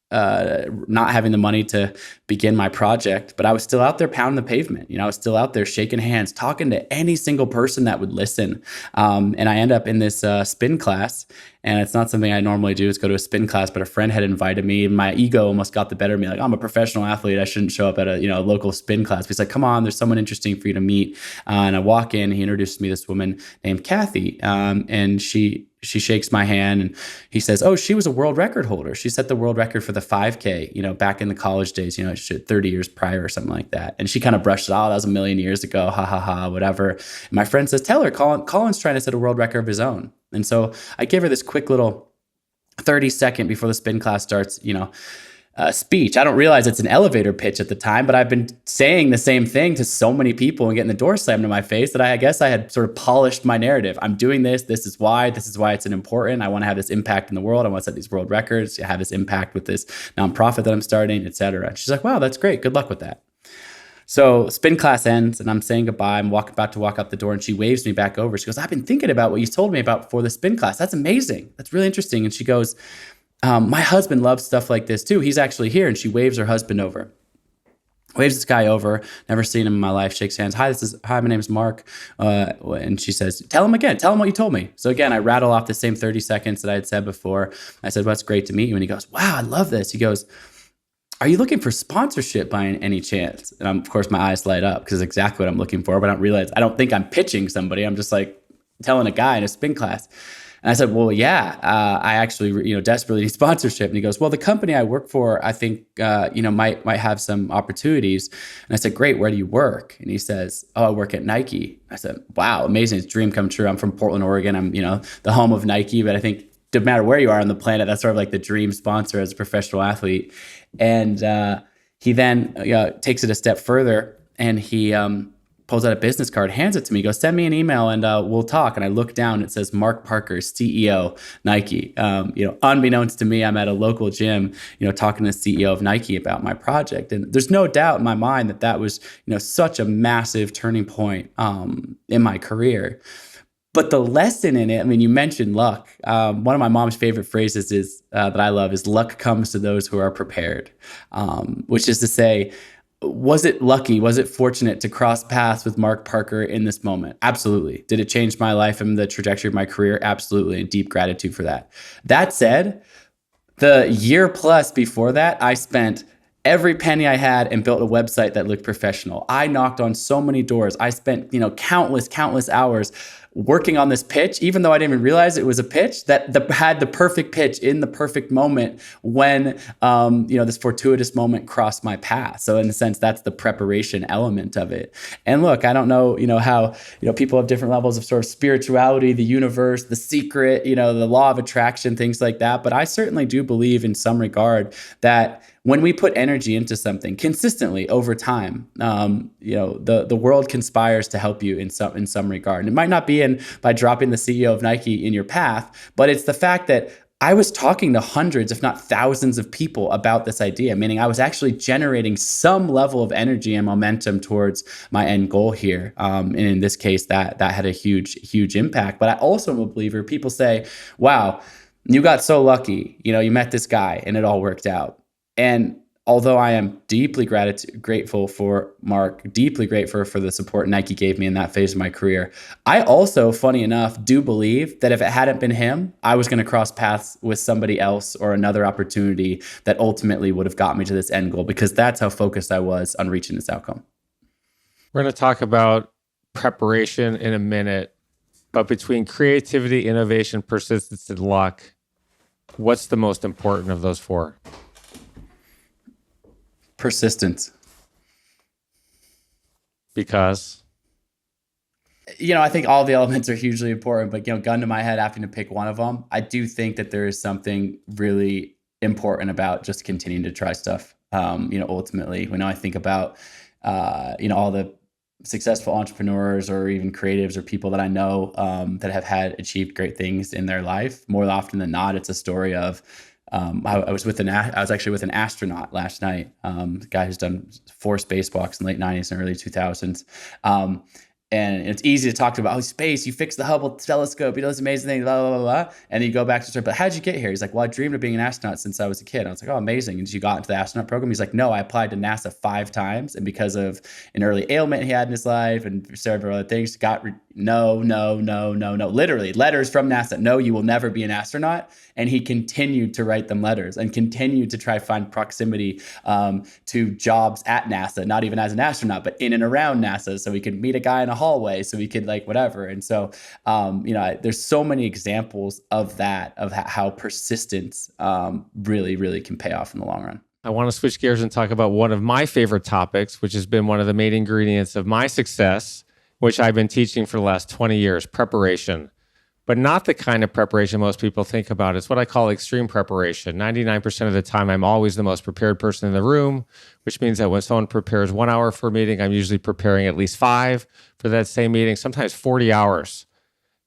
not having the money to begin my project, but I was still out there pounding the pavement. I was still out there shaking hands, talking to any single person that would listen. And I end up in this spin class, and it's not something I normally do, is go to a spin class, but a friend had invited me. My ego almost got the better of me. Like, I'm a professional athlete. I shouldn't show up at a local spin class. But he's like, come on, there's someone interesting for you to meet. And I walk in, he introduced me to this woman named Kathy. And she shakes my hand and he says, oh, she was a world record holder. She set the world record for the 5K, back in the college days, 30 years prior or something like that. And she kind of brushed it off. That was a million years ago. Ha ha ha, whatever. And my friend says, tell her, Colin's trying to set a world record of his own. And so I gave her this quick little 30-second before the spin class starts, speech. I don't realize it's an elevator pitch at the time, but I've been saying the same thing to so many people and getting the door slammed in my face that I guess I had sort of polished my narrative. I'm doing this. This is why it's an important. I want to have this impact in the world. I want to set these world records. I have this impact with this nonprofit that I'm starting, et cetera. And she's like, wow, that's great. Good luck with that. So spin class ends and I'm saying goodbye. I'm about to walk out the door and she waves me back over. She goes, I've been thinking about what you told me about before the spin class. That's amazing. That's really interesting. And she goes, my husband loves stuff like this too. He's actually here. And she waves her husband over. Waves this guy over. Never seen him in my life. Shakes hands. Hi, my name's Mark. And she says, tell him again. Tell him what you told me. So again, I rattle off the same 30 seconds that I had said before. I said, well, it's great to meet you. And he goes, wow, I love this. He goes, are you looking for sponsorship by any chance? And of course, my eyes light up because it's exactly what I'm looking for. But I don't think I'm pitching somebody. I'm just like telling a guy in a spin class. And I said, well, yeah, I actually, desperately need sponsorship. And he goes, well, the company I work for, I think, might have some opportunities. And I said, great, where do you work? And he says, oh, I work at Nike. I said, wow, amazing. It's a dream come true. I'm from Portland, Oregon. I'm, the home of Nike. But I think no matter where you are on the planet, that's sort of like the dream sponsor as a professional athlete. And he then takes it a step further and he pulls out a business card, hands it to me, goes, send me an email and we'll talk. And I look down, it says Mark Parker, CEO, Nike. Unbeknownst to me, I'm at a local gym, talking to the CEO of Nike about my project. And there's no doubt in my mind that was, such a massive turning point in my career. But the lesson in it, you mentioned luck. One of my mom's favorite phrases is that I love is luck comes to those who are prepared, which is to say, was it lucky? Was it fortunate to cross paths with Mark Parker in this moment? Absolutely. Did it change my life and the trajectory of my career? Absolutely. And deep gratitude for that. That said, the year plus before that, I spent every penny I had and built a website that looked professional. I knocked on so many doors. I spent, countless hours working on this pitch, even though I didn't even realize it was a pitch, that had the perfect pitch in the perfect moment when, this fortuitous moment crossed my path. So in a sense, that's the preparation element of it. And look, I don't know, how, people have different levels of sort of spirituality, the universe, the secret, the law of attraction, things like that. But I certainly do believe in some regard that when we put energy into something consistently over time, the world conspires to help you in some regard. And it might not be by dropping the CEO of Nike in your path, but it's the fact that I was talking to hundreds, if not thousands of people about this idea, meaning I was actually generating some level of energy and momentum towards my end goal here. And in this case, that had a huge, huge impact. But I also am a believer. People say, wow, you got so lucky. You met this guy and it all worked out. And although I am deeply grateful for Mark, deeply grateful for the support Nike gave me in that phase of my career, I also, funny enough, do believe that if it hadn't been him, I was going to cross paths with somebody else or another opportunity that ultimately would have got me to this end goal, because that's how focused I was on reaching this outcome. We're going to talk about preparation in a minute, but between creativity, innovation, persistence, and luck, what's the most important of those four? Persistence. Because? I think all the elements are hugely important, but, gun to my head, having to pick one of them, I do think that there is something really important about just continuing to try stuff. Ultimately, when I think about, all the successful entrepreneurs or even creatives or people that I know that have achieved great things in their life, more often than not, it's a story of, I was actually with an astronaut last night, a guy who's done 4 spacewalks in the late 90s and early 2000s. And it's easy to talk about, space, you fixed the Hubble telescope, this amazing thing, blah, blah, blah, blah. And you go back to, but how'd you get here? He's like, well, I dreamed of being an astronaut since I was a kid. I was like, oh, amazing. And you got into the astronaut program? He's like, no, I applied to NASA 5 times. And because of an early ailment he had in his life and several other things, no, literally letters from NASA. No, you will never be an astronaut. And he continued to write them letters and continued to try to find proximity to jobs at NASA, not even as an astronaut, but in and around NASA. So he could meet a guy in a hallway, so he could whatever. And so, there's so many examples of that, of how persistence really, really can pay off in the long run. I want to switch gears and talk about one of my favorite topics, which has been one of the main ingredients of my success, which I've been teaching for the last 20 years, preparation. But not the kind of preparation most people think about. It's what I call extreme preparation. 99% of the time, I'm always the most prepared person in the room, which means that when someone prepares 1 hour for a meeting, I'm usually preparing at least 5 for that same meeting, sometimes 40 hours.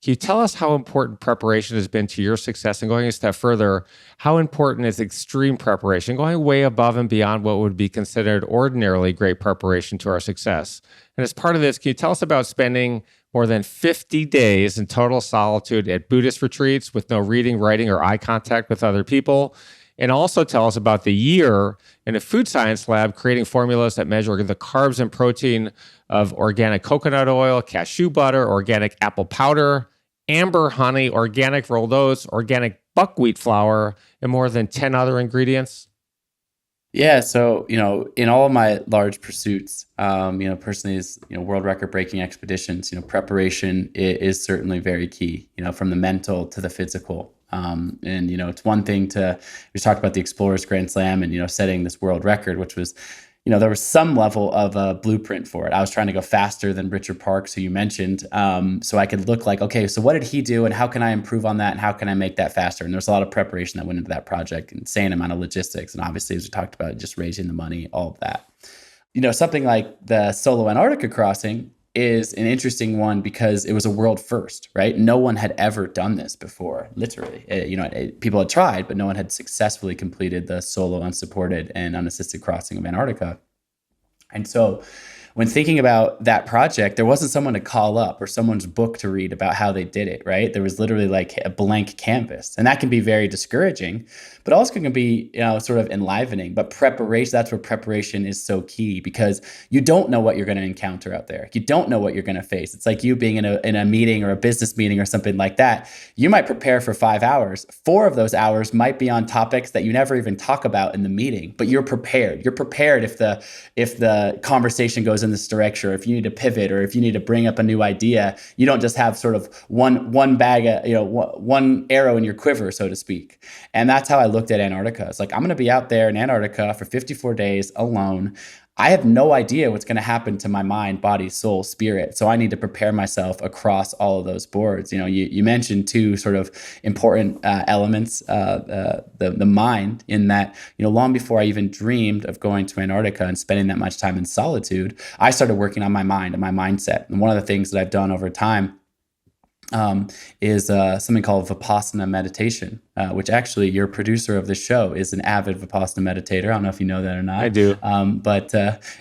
Can you tell us how important preparation has been to your success? And going a step further, how important is extreme preparation, going way above and beyond what would be considered ordinarily great preparation to our success? And as part of this, can you tell us about spending more than 50 days in total solitude at Buddhist retreats with no reading, writing, or eye contact with other people? And also tell us about the year in a food science lab creating formulas that measure the carbs and protein of organic coconut oil, cashew butter, organic apple powder, amber honey, organic rolled oats, organic buckwheat flour, and more than 10 other ingredients. Yeah. So, in all of my large pursuits, personally is, world record breaking expeditions, preparation is certainly very key, from the mental to the physical. And, it's one thing we talked about the Explorers Grand Slam and, setting this world record, which was, there was some level of a blueprint for it. I was trying to go faster than Richard Parks, who you mentioned, so I could look like, okay, so what did he do and how can I improve on that and how can I make that faster? And there's a lot of preparation that went into that project, insane amount of logistics. And obviously, as we talked about, just raising the money, all of that. Something like the solo Antarctica crossing is an interesting one because it was a world first, right? No one had ever done this before, literally. People had tried, but no one had successfully completed the solo, unsupported, and unassisted crossing of Antarctica. And so when thinking about that project, there wasn't someone to call up or someone's book to read about how they did it, right? There was literally like a blank canvas. And that can be very discouraging, but also can be, sort of enlivening. But preparation, that's where preparation is so key, because you don't know what you're going to encounter out there. You don't know what you're going to face. It's like you being in a meeting or a business meeting or something like that. You might prepare for 5 hours. 4 of those hours might be on topics that you never even talk about in the meeting, but you're prepared. You're prepared if the conversation goes goes in this direction, or if you need to pivot, or if you need to bring up a new idea, you don't just have sort of one bag of, one arrow in your quiver, so to speak. And that's how I looked at Antarctica. It's like, I'm going to be out there in Antarctica for 54 days alone. I have no idea what's going to happen to my mind, body, soul, spirit. So I need to prepare myself across all of those boards. You mentioned two sort of important elements, the mind, in that, long before I even dreamed of going to Antarctica and spending that much time in solitude, I started working on my mind and my mindset. And one of the things that I've done over time is something called Vipassana meditation, which actually your producer of the show is an avid Vipassana meditator. I don't know if you know that or not. I do. But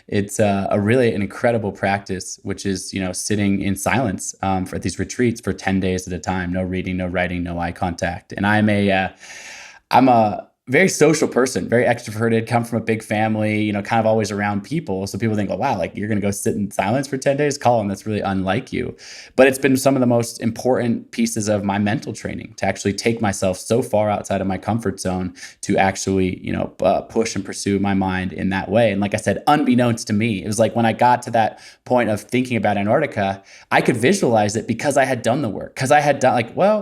it's an incredible practice, which is, sitting in silence for these retreats for 10 days at a time, no reading, no writing, no eye contact. And I'm a very social person, very extroverted, come from a big family, kind of always around people. So people think, oh, wow, like you're going to go sit in silence for 10 days? Colin, that's really unlike you. But it's been some of the most important pieces of my mental training to actually take myself so far outside of my comfort zone to actually, push and pursue my mind in that way. And like I said, unbeknownst to me, it was like when I got to that point of thinking about Antarctica, I could visualize it because I had done the work. Because I had done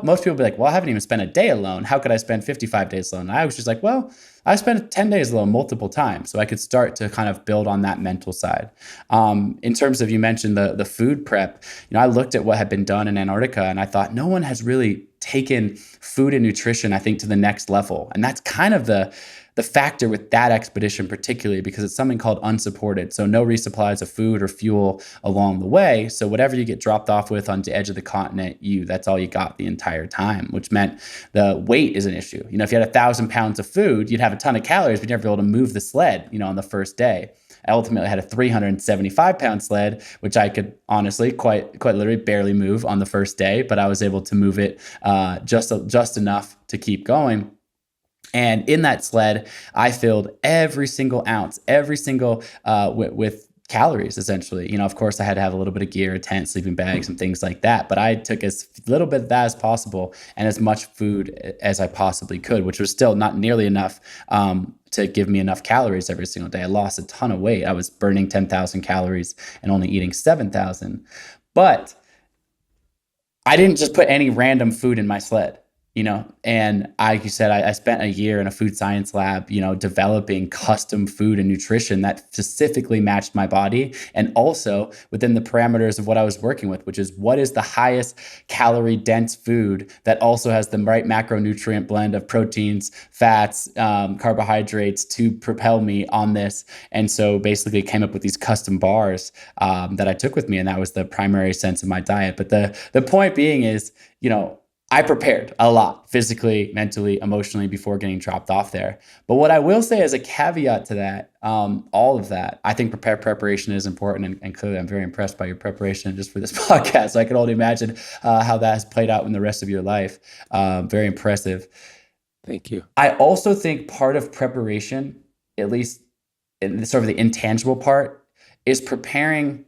most people be like, well, I haven't even spent a day alone. How could I spend 55 days alone? And I was just like, well, I spent 10 days alone multiple times. So I could start to kind of build on that mental side. In terms of, you mentioned the food prep, I looked at what had been done in Antarctica and I thought no one has really taken food and nutrition, I think, to the next level. And that's kind of the factor with that expedition particularly, because it's something called unsupported. So no resupplies of food or fuel along the way. So whatever you get dropped off with on the edge of the continent, that's all you got the entire time, which meant the weight is an issue. If you had 1,000 pounds of food, you'd have a ton of calories, but you'd never be able to move the sled, on the first day. I ultimately had a 375-pound sled, which I could honestly quite literally barely move on the first day, but I was able to move it just enough to keep going. And in that sled, I filled every single ounce, with calories, essentially. Of course, I had to have a little bit of gear, a tent, sleeping bags, and things like that. But I took as little bit of that as possible and as much food as I possibly could, which was still not nearly enough to give me enough calories every single day. I lost a ton of weight. I was burning 10,000 calories and only eating 7,000. But I didn't just put any random food in my sled. And like you said, I spent a year in a food science lab, developing custom food and nutrition that specifically matched my body, and also within the parameters of what I was working with, which is what is the highest calorie dense food that also has the right macronutrient blend of proteins, fats, carbohydrates to propel me on this. And so basically came up with these custom bars that I took with me, and that was the primary sense of my diet. But the point being is, I prepared a lot physically, mentally, emotionally before getting dropped off there. But what I will say as a caveat to that, all of that, I think preparation is important. And clearly I'm very impressed by your preparation just for this podcast. So I can only imagine how that has played out in the rest of your life. Very impressive. Thank you. I also think part of preparation, at least in sort of the intangible part, is preparing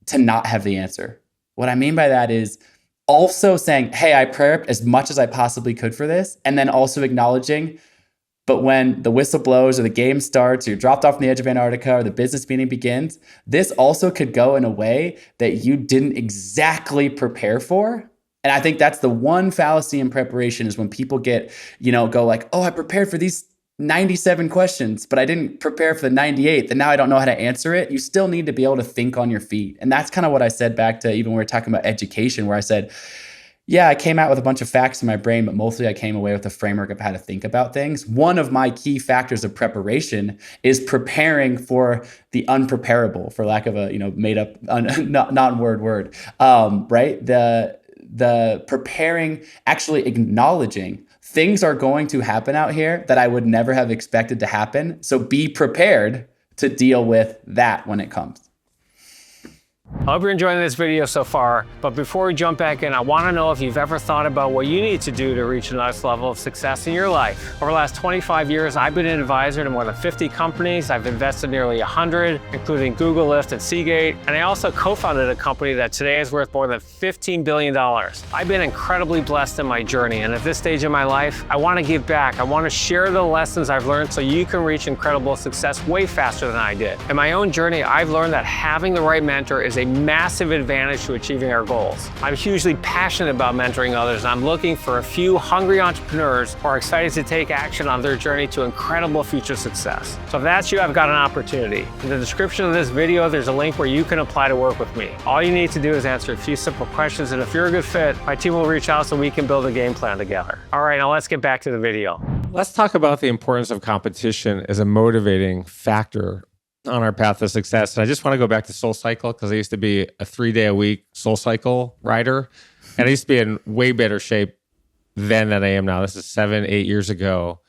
to not have the answer. What I mean by that is also saying, hey, I prepped as much as I possibly could for this. And then also acknowledging, but when the whistle blows or the game starts or you're dropped off on the edge of Antarctica or the business meeting begins, this also could go in a way that you didn't exactly prepare for. And I think that's the one fallacy in preparation, is when people get, go like, oh, I prepared for these 97 questions, but I didn't prepare for the 98th, and now I don't know how to answer it. You still need to be able to think on your feet. And that's kind of what I said back to even when we were talking about education, where I said, yeah, I came out with a bunch of facts in my brain, but mostly I came away with a framework of how to think about things. One of my key factors of preparation is preparing for the unpreparable, for lack of a made up non-word word, right? The preparing, actually acknowledging things are going to happen out here that I would never have expected to happen. So be prepared to deal with that when it comes. I hope you're enjoying this video so far, but before we jump back in, I want to know if you've ever thought about what you need to do to reach the next level of success in your life. Over the last 25 years, I've been an advisor to more than 50 companies. I've invested nearly 100, including Google, Lyft, and Seagate, and I also co-founded a company that today is worth more than $15 billion. I've been incredibly blessed in my journey, and at this stage in my life, I want to give back. I want to share the lessons I've learned so you can reach incredible success way faster than I did. In my own journey, I've learned that having the right mentor is a massive advantage to achieving our goals. I'm hugely passionate about mentoring others, and I'm looking for a few hungry entrepreneurs who are excited to take action on their journey to incredible future success. So if that's you, I've got an opportunity. In the description of this video, there's a link where you can apply to work with me. All you need to do is answer a few simple questions, and if you're a good fit, my team will reach out so we can build a game plan together. All right, now let's get back to the video. Let's talk about the importance of competition as a motivating factor on our path to success. And I just want to go back to SoulCycle because I used to be a 3-day-a-week SoulCycle rider. And I used to be in way better shape then than I am now. This is 7-8 years ago.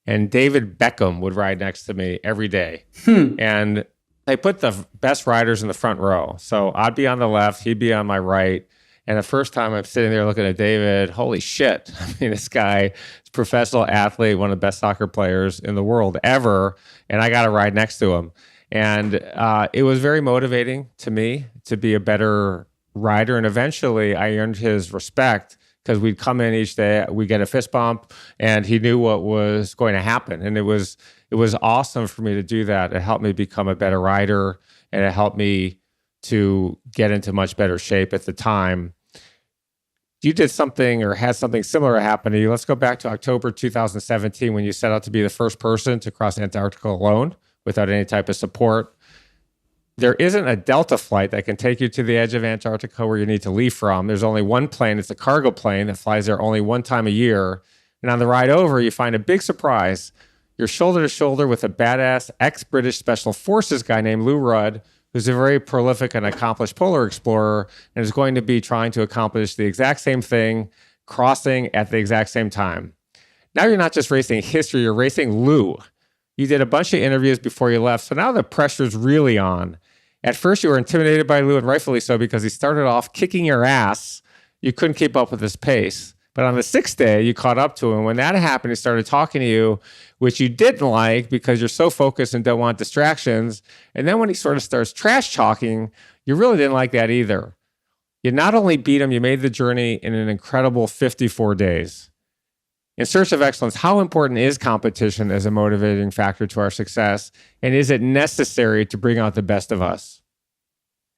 And David Beckham would ride next to me every day. And they put the best riders in the front row. So I'd be on the left, he'd be on my right. And the first time I'm sitting there looking at David, holy shit. I mean, this guy is a professional athlete, one of the best soccer players in the world ever. And I got to ride next to him. And it was very motivating to me to be a better rider. And eventually I earned his respect because we'd come in each day, we'd get a fist bump, and he knew what was going to happen. And it was awesome for me to do that. It helped me become a better rider, and it helped me to get into much better shape at the time. You did something or had something similar happen to you. Let's go back to October 2017 when you set out to be the first person to cross Antarctica alone without any type of support. There isn't a Delta flight that can take you to the edge of Antarctica where you need to leave from. There's only one plane. It's a cargo plane that flies there only one time a year. And on the ride over, you find a big surprise. You're shoulder to shoulder with a badass ex-British Special Forces guy named Lou Rudd, who's a very prolific and accomplished polar explorer and is going to be trying to accomplish the exact same thing, crossing at the exact same time. Now you're not just racing history, you're racing Lou. You did a bunch of interviews before you left, so now the pressure's really on. At first, you were intimidated by Lou, and rightfully so, because he started off kicking your ass. You couldn't keep up with his pace. But on the 6th day, you caught up to him. When that happened, he started talking to you, which you didn't like because you're so focused and don't want distractions. And then when he sort of starts trash talking, you really didn't like that either. You not only beat him, you made the journey in an incredible 54 days. In search of excellence, how important is competition as a motivating factor to our success? And is it necessary to bring out the best of us?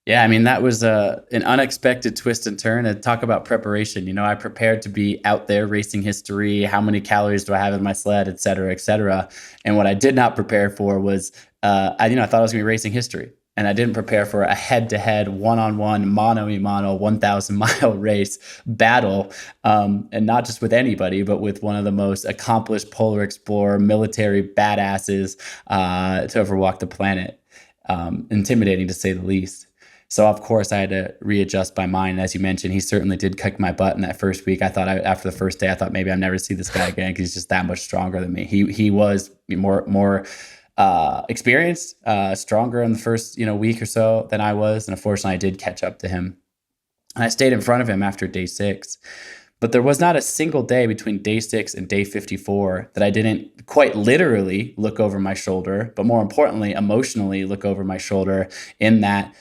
Yeah, I mean, that was an unexpected twist and turn. And talk about preparation. You know, I prepared to be out there racing history. How many calories do I have in my sled, et cetera, et cetera. And what I did not prepare for was, I thought I was going to be racing history. And I didn't prepare for a head-to-head, one-on-one, mano-a-mano, 1,000-mile race battle, and not just with anybody, but with one of the most accomplished polar explorer, military badasses to ever walk the planet. Intimidating, to say the least. So, of course, I had to readjust my mind. As you mentioned, he certainly did kick my butt in that first week. After the first day, I thought maybe I'd never see this guy again because he's just that much stronger than me. He was more experienced, stronger in the first week or so than I was, and unfortunately, I did catch up to him. And I stayed in front of him after day 6. But there was not a single day between day 6 and day 54 that I didn't quite literally look over my shoulder, but more importantly, emotionally look over my shoulder, in that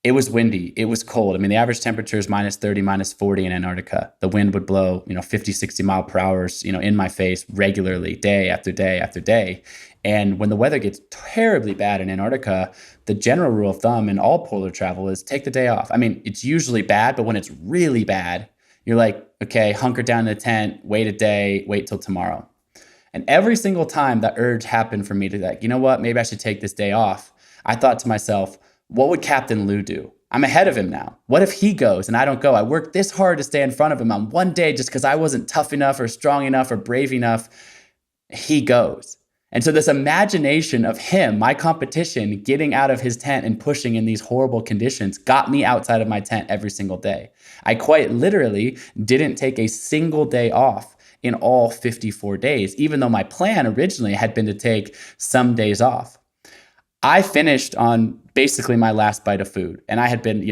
it was windy. It was cold. I mean, the average temperature is -30, -40 in Antarctica. The wind would blow, 50, 60 mile per hour, in my face regularly, day after day after day. And when the weather gets terribly bad in Antarctica, the general rule of thumb in all polar travel is take the day off. I mean, it's usually bad, but when it's really bad, you're like, okay, hunker down in the tent, wait a day, wait till tomorrow. And every single time that urge happened for me to like, you know what, maybe I should take this day off, I thought to myself, what would Captain Lou do? I'm ahead of him now. What if he goes and I don't go? I worked this hard to stay in front of him on one day just because I wasn't tough enough or strong enough or brave enough. He goes. And so this imagination of him, my competition, getting out of his tent and pushing in these horrible conditions got me outside of my tent every single day. I quite literally didn't take a single day off in all 54 days, even though my plan originally had been to take some days off. I finished on basically my last bite of food. And I had been,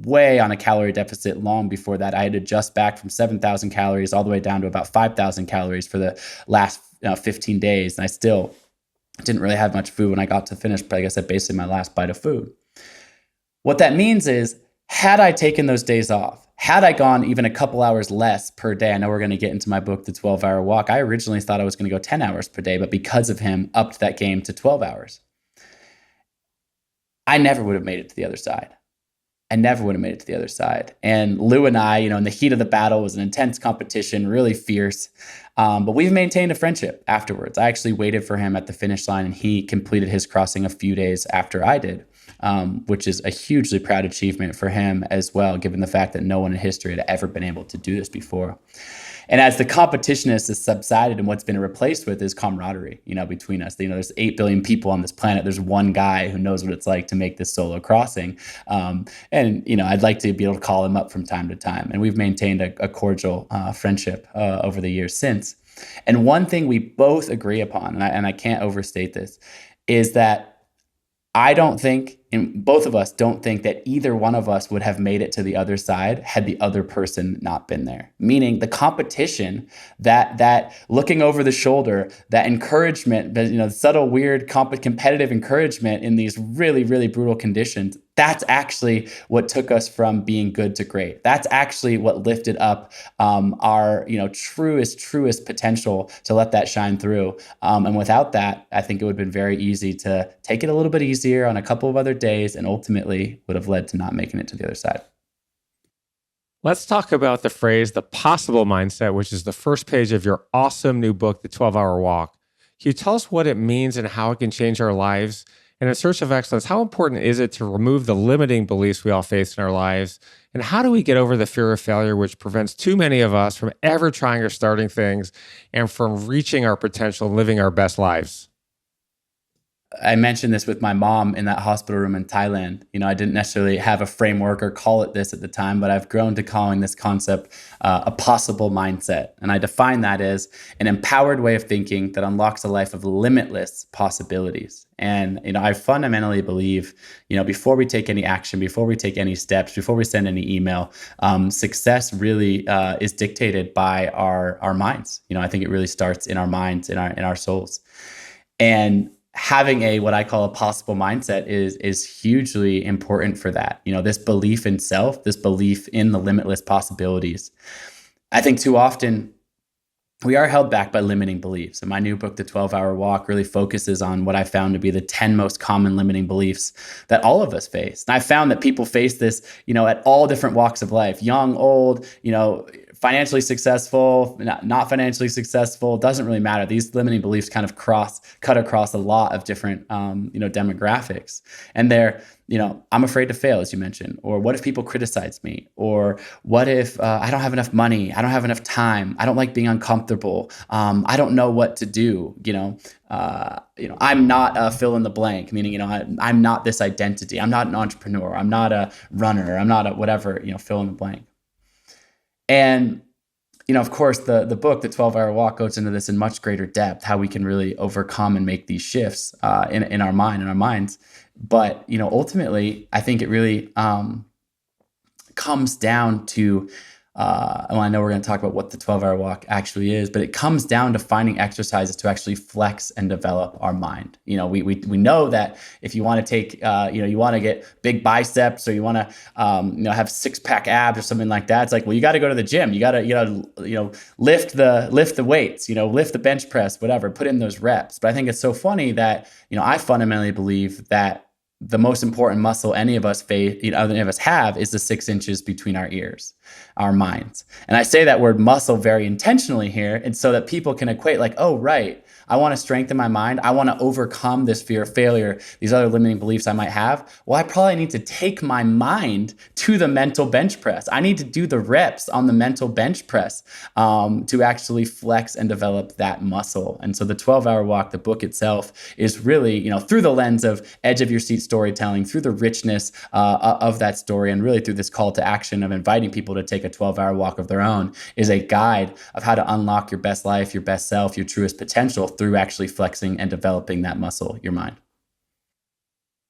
way on a calorie deficit long before that. I had to adjust back from 7,000 calories all the way down to about 5,000 calories for the last 15 days. And I still didn't really have much food when I got to finish, but like I said, basically my last bite of food. What that means is, had I taken those days off, had I gone even a couple hours less per day, I know we're going to get into my book, The 12-Hour Walk. I originally thought I was going to go 10 hours per day, but because of him, upped that game to 12 hours. I never would have made it to the other side. And Lou and I, in the heat of the battle, was an intense competition, really fierce. But we've maintained a friendship afterwards. I actually waited for him at the finish line, and he completed his crossing a few days after I did, which is a hugely proud achievement for him as well, given the fact that no one in history had ever been able to do this before. And as the competition has subsided, and what's been replaced with is camaraderie, between us. There's 8 billion people on this planet. There's one guy who knows what it's like to make this solo crossing. I'd like to be able to call him up from time to time. And we've maintained a cordial friendship over the years since. And one thing we both agree upon, and I can't overstate this, is that I don't think, and both of us don't think, that either one of us would have made it to the other side had the other person not been there. Meaning the competition, that looking over the shoulder, that encouragement, the subtle, weird, competitive encouragement in these really, really brutal conditions, that's actually what took us from being good to great. That's actually what lifted up our truest potential to let that shine through. And without that, I think it would have been very easy to take it a little bit easier on a couple of other days, and ultimately would have led to not making it to the other side. Let's talk about the phrase, the possible mindset, which is the first page of your awesome new book, The 12-Hour Walk. Can you tell us what it means and how it can change our lives? And in search of excellence, how important is it to remove the limiting beliefs we all face in our lives? And how do we get over the fear of failure, which prevents too many of us from ever trying or starting things and from reaching our potential and living our best lives? I mentioned this with my mom in that hospital room in Thailand. I didn't necessarily have a framework or call it this at the time, but I've grown to calling this concept a possible mindset. And I define that as an empowered way of thinking that unlocks a life of limitless possibilities. And, I fundamentally believe, before we take any action, before we take any steps, before we send any email, success really is dictated by our minds. I think it really starts in our minds, in our souls. And having what I call a possible mindset is hugely important for that. This belief in self, this belief in the limitless possibilities. I think too often we are held back by limiting beliefs. And my new book, The 12-Hour Walk, really focuses on what I found to be the 10 most common limiting beliefs that all of us face. And I found that people face this, at all different walks of life, young, old, financially successful, not financially successful, doesn't really matter. These limiting beliefs kind of cut across a lot of different, demographics. And they're, I'm afraid to fail, as you mentioned, or what if people criticize me? Or what if I don't have enough money? I don't have enough time. I don't like being uncomfortable. I don't know what to do. I'm not a fill in the blank, meaning, I'm not this identity. I'm not an entrepreneur. I'm not a runner. I'm not a whatever, fill in the blank. And, of course, the book, The 12-Hour Walk, goes into this in much greater depth, how we can really overcome and make these shifts in our minds. But, ultimately, I think it really comes down to, I know we're going to talk about what the 12-Hour Walk actually is, but it comes down to finding exercises to actually flex and develop our mind. We know that if you want to take, you want to get big biceps, or you want to, have 6-pack abs or something like that. It's like, well, you got to go to the gym. You got to, lift the weights, lift the bench press, whatever, put in those reps. But I think it's so funny that, I fundamentally believe that the most important muscle any of us have is the 6 inches between our ears, our minds. And I say that word muscle very intentionally here, and so that people can equate like, oh, right, I want to strengthen my mind. I want to overcome this fear of failure, these other limiting beliefs I might have. Well, I probably need to take my mind to the mental bench press. I need to do the reps on the mental bench press to actually flex and develop that muscle. And so the 12-Hour Walk, the book itself, is really, through the lens of edge of your seat storytelling, through the richness of that story, and really through this call to action of inviting people to take a 12-hour walk of their own, is a guide of how to unlock your best life, your best self, your truest potential through actually flexing and developing that muscle, your mind.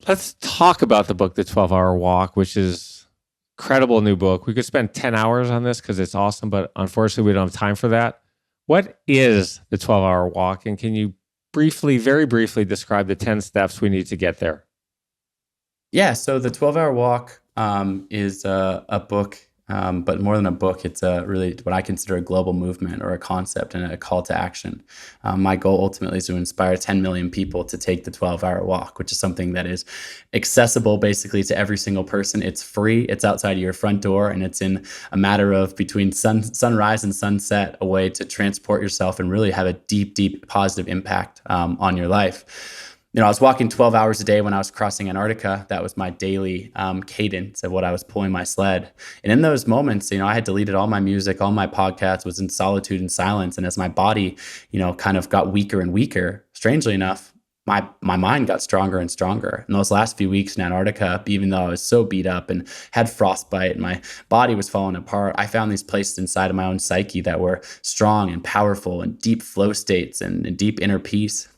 Let's talk about the book, The 12-Hour Walk, which is incredible new book. We could spend 10 hours on this because it's awesome, but unfortunately we don't have time for that. What is the 12-Hour Walk? And can you very briefly describe the 10 steps we need to get there? Yeah, so the 12-Hour Walk is a book, but more than a book, it's really what I consider a global movement or a concept and a call to action. My goal ultimately is to inspire 10 million people to take the 12-Hour Walk, which is something that is accessible basically to every single person. It's free, it's outside of your front door, and it's in a matter of between sunrise and sunset, a way to transport yourself and really have a deep, deep positive impact on your life. I was walking 12 hours a day when I was crossing Antarctica. That was my daily cadence of what I was pulling my sled. And in those moments, I had deleted all my music, all my podcasts, was in solitude and silence. And as my body, kind of got weaker and weaker, strangely enough, my mind got stronger and stronger. In those last few weeks in Antarctica, even though I was so beat up and had frostbite and my body was falling apart, I found these places inside of my own psyche that were strong and powerful and deep flow states and deep inner peace.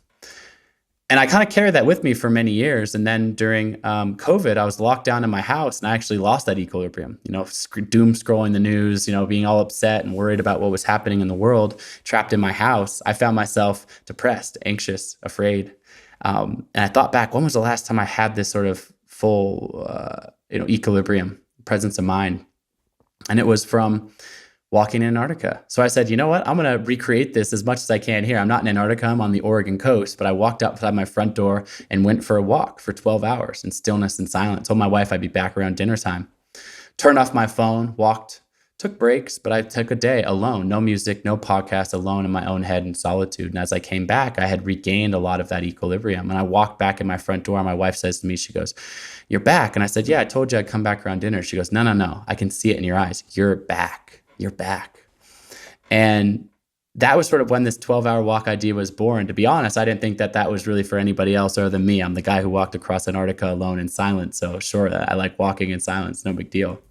And I kind of carried that with me for many years. And then during COVID, I was locked down in my house and I actually lost that equilibrium, doom scrolling the news, being all upset and worried about what was happening in the world, trapped in my house. I found myself depressed, anxious, afraid. And I thought back, when was the last time I had this sort of full, equilibrium, presence of mind? And it was from walking in Antarctica. So I said, you know what? I'm going to recreate this as much as I can here. I'm not in Antarctica. I'm on the Oregon coast, but I walked outside my front door and went for a walk for 12 hours in stillness and silence. Told my wife I'd be back around dinner time. Turned off my phone, walked, took breaks, but I took a day alone, no music, no podcast, alone in my own head in solitude. And as I came back, I had regained a lot of that equilibrium. And I walked back in my front door. My wife says to me, she goes, "You're back." And I said, "Yeah, I told you I'd come back around dinner." She goes, No. I can see it in your eyes. You're back. You're back. And that was sort of when this 12-hour walk idea was born. To be honest, I didn't think that was really for anybody else other than me. I'm the guy who walked across Antarctica alone in silence. So sure, I like walking in silence, no big deal.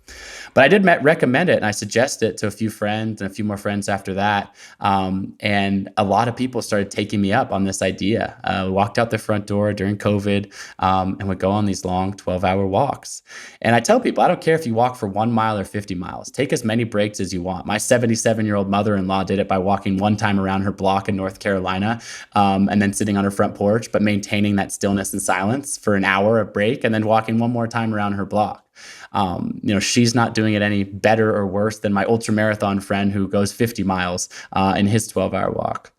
But I did recommend it and I suggested it to a few friends and a few more friends after that. And a lot of people started taking me up on this idea. Walked out the front door during COVID and would go on these long 12-hour walks. And I tell people, I don't care if you walk for 1 mile or 50 miles. Take as many breaks as you want. My 77-year-old mother-in-law did it by walking one time around her block in North Carolina and then sitting on her front porch, but maintaining that stillness and silence for an hour of break and then walking one more time around her block. She's not doing it any better or worse than my ultramarathon friend who goes 50 miles in his 12-hour walk.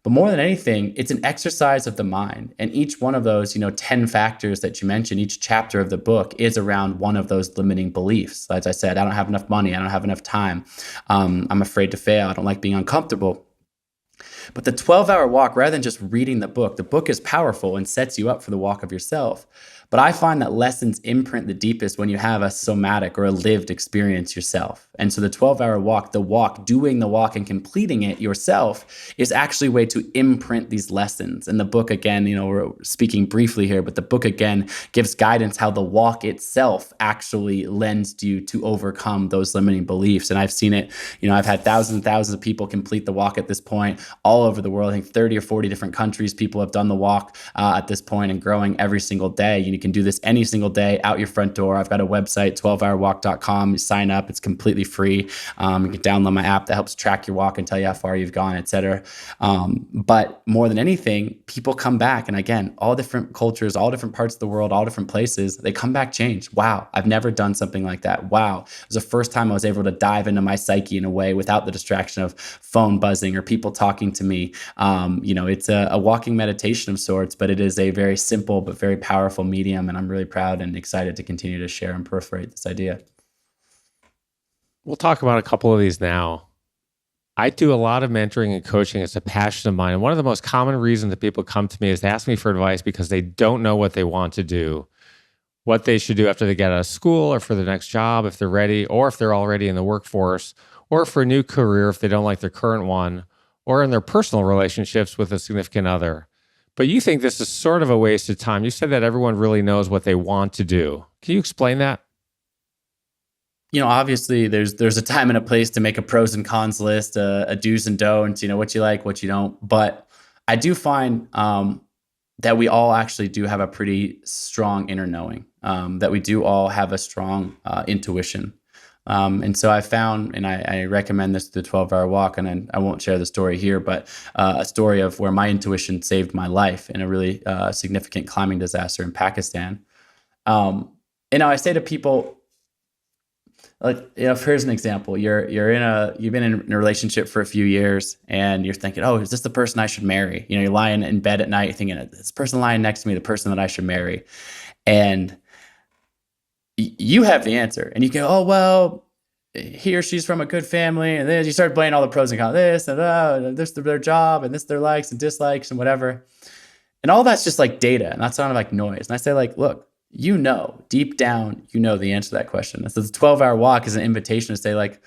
But more than anything, it's an exercise of the mind. And each one of those, 10 factors that you mentioned, each chapter of the book is around one of those limiting beliefs. As I said, I don't have enough money. I don't have enough time. I'm afraid to fail. I don't like being uncomfortable. But the 12-hour walk, rather than just reading the book is powerful and sets you up for the walk of yourself. But I find that lessons imprint the deepest when you have a somatic or a lived experience yourself. And so the 12-hour walk, doing the walk and completing it yourself is actually a way to imprint these lessons. And the book, again, we're speaking briefly here, but the book, again, gives guidance how the walk itself actually lends you to overcome those limiting beliefs. And I've seen it, I've had thousands and thousands of people complete the walk at this point all over the world. I think 30 or 40 different countries, people have done the walk at this point and growing every single day. You can do this any single day out your front door. I've got a website, 12hourwalk.com. You sign up. It's completely free. You can download my app that helps track your walk and tell you how far you've gone, et cetera. But more than anything, people come back. And again, all different cultures, all different parts of the world, all different places, they come back changed. Wow, I've never done something like that. Wow, it was the first time I was able to dive into my psyche in a way without the distraction of phone buzzing or people talking to me. It's a walking meditation of sorts, but it is a very simple but very powerful medium. And I'm really proud and excited to continue to share and proliferate this idea. We'll talk about a couple of these now. I do a lot of mentoring and coaching. It's a passion of mine. And one of the most common reasons that people come to me is to ask me for advice because they don't know what they want to do, what they should do after they get out of school or for the next job, if they're ready, or if they're already in the workforce, or for a new career if they don't like their current one, or in their personal relationships with a significant other. But you think this is sort of a waste of time. You said that everyone really knows what they want to do. Can you explain that? Obviously there's a time and a place to make a pros and cons list, a do's and don'ts, what you like, what you don't. But I do find that we all actually do have a pretty strong inner knowing, that we do all have a strong intuition. And so I found, and I recommend this to the 12-hour walk, and I won't share the story here, but a story of where my intuition saved my life in a really significant climbing disaster in Pakistan. I say to people, like, here's an example. You've been in a relationship for a few years, and you're thinking, oh, is this the person I should marry? You're lying in bed at night thinking, this person lying next to me, the person that I should marry. And you have the answer, and you go, oh, well, he or she's from a good family. And then you start playing all the pros and cons, this and this, their job, and this, their likes and dislikes and whatever. And all that's just like data, and that's sounding like noise. And I say, like, look, deep down, the answer to that question. So the 12-hour walk is an invitation to say, like,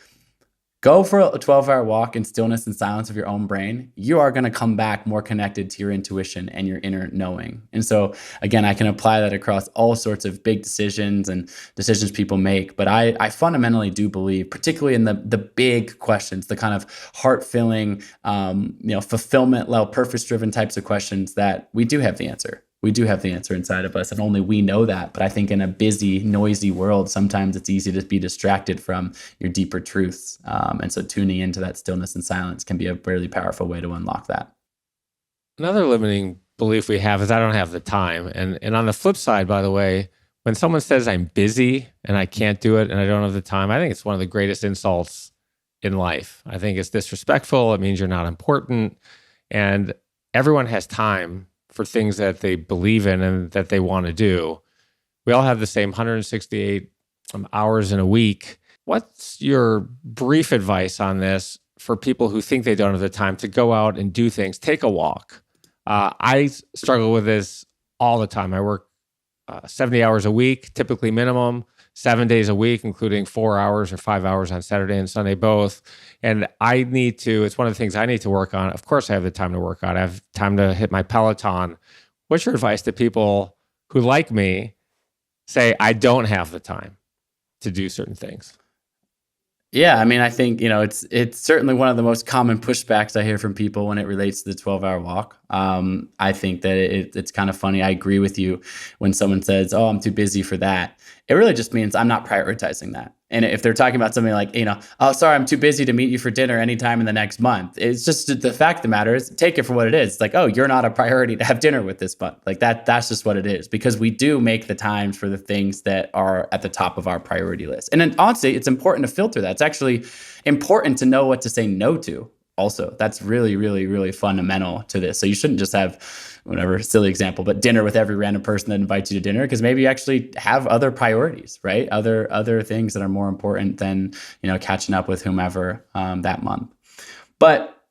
go for a 12-hour walk in stillness and silence of your own brain. You are going to come back more connected to your intuition and your inner knowing. And so, again, I can apply that across all sorts of big decisions and decisions people make. But I fundamentally do believe, particularly in the big questions, the kind of heart-filling, fulfillment level, purpose-driven types of questions, that we do have the answer. We do have the answer inside of us, and only we know that. But I think in a busy, noisy world, sometimes it's easy to be distracted from your deeper truths. And so tuning into that stillness and silence can be a really powerful way to unlock that. Another limiting belief we have is I don't have the time. And on the flip side, by the way, when someone says I'm busy and I can't do it and I don't have the time, I think it's one of the greatest insults in life. I think it's disrespectful. It means you're not important. And everyone has time for things that they believe in and that they want to do. We all have the same 168 hours in a week. What's your brief advice on this for people who think they don't have the time to go out and do things? Take a walk. I struggle with this all the time. I work 70 hours a week, typically minimum, 7 days a week, including 4 hours or 5 hours on Saturday and Sunday both. And it's one of the things I need to work on. Of course, I have the time to work on. I have time to hit my Peloton. What's your advice to people who, like me, say, I don't have the time to do certain things? Yeah, I mean, I think, it's certainly one of the most common pushbacks I hear from people when it relates to the 12-hour walk. I think that it's kind of funny. I agree with you when someone says, oh, I'm too busy for that. It really just means I'm not prioritizing that. And if they're talking about something like, oh, sorry, I'm too busy to meet you for dinner anytime in the next month. It's just the fact of the matter is, take it for what it is. It's like, oh, you're not a priority to have dinner with this month. Like that's just what it is, because we do make the times for the things that are at the top of our priority list. And then honestly, it's important to filter that. It's actually important to know what to say no to. Also, that's really, really, really fundamental to this. So you shouldn't just have, whatever, silly example, but dinner with every random person that invites you to dinner, because maybe you actually have other priorities, right? Other things that are more important than, catching up with whomever that month. But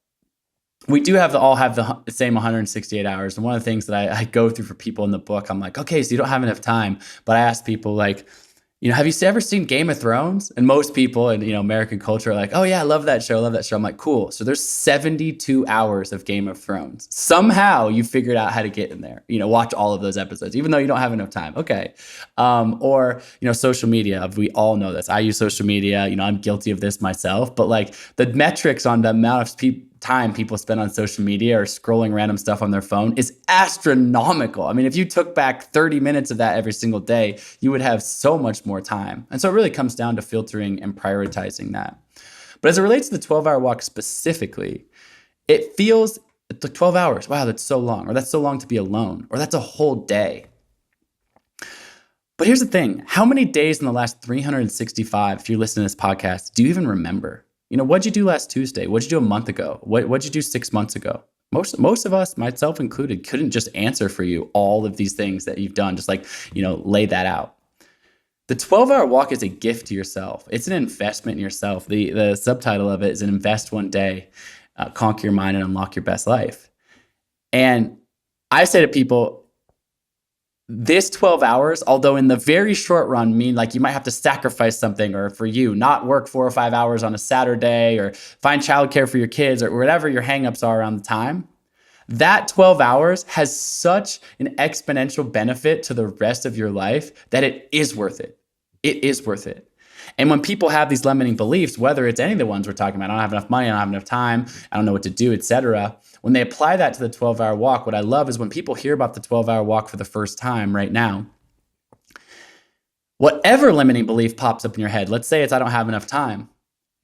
we do all have the same 168 hours. And one of the things that I go through for people in the book, I'm like, okay, so you don't have enough time. But I ask people, like, have you ever seen Game of Thrones? And most people in, American culture are like, oh yeah, I love that show. I'm like, cool. So there's 72 hours of Game of Thrones. Somehow you figured out how to get in there, watch all of those episodes, even though you don't have enough time. Okay. Or social media. We all know this. I use social media. I'm guilty of this myself, but like the metrics on the amount of time people spend on social media or scrolling random stuff on their phone is astronomical. I mean, if you took back 30 minutes of that every single day, you would have so much more time. And so it really comes down to filtering and prioritizing that. But as it relates to the 12-hour walk specifically, it feels like 12 hours. Wow, that's so long. Or that's so long to be alone. Or that's a whole day. But here's the thing. How many days in the last 365, if you listen to this podcast, do you even remember? What'd you do last Tuesday? What'd you do a month ago? What'd you do 6 months ago? Most of us, myself included, couldn't just answer for you all of these things that you've done, just like, lay that out. The 12-hour walk is a gift to yourself. It's an investment in yourself. The subtitle of it is an invest one day, conquer your mind and unlock your best life. And I say to people, this 12 hours, although in the very short run mean like you might have to sacrifice something, or for you, not work 4 or 5 hours on a Saturday, or find childcare for your kids, or whatever your hangups are around the time, that 12 hours has such an exponential benefit to the rest of your life that it is worth it. It is worth it. And when people have these limiting beliefs, whether it's any of the ones we're talking about, I don't have enough money, I don't have enough time, I don't know what to do, etc. When they apply that to the 12-hour walk, what I love is when people hear about the 12-hour walk for the first time right now, whatever limiting belief pops up in your head, let's say it's I don't have enough time,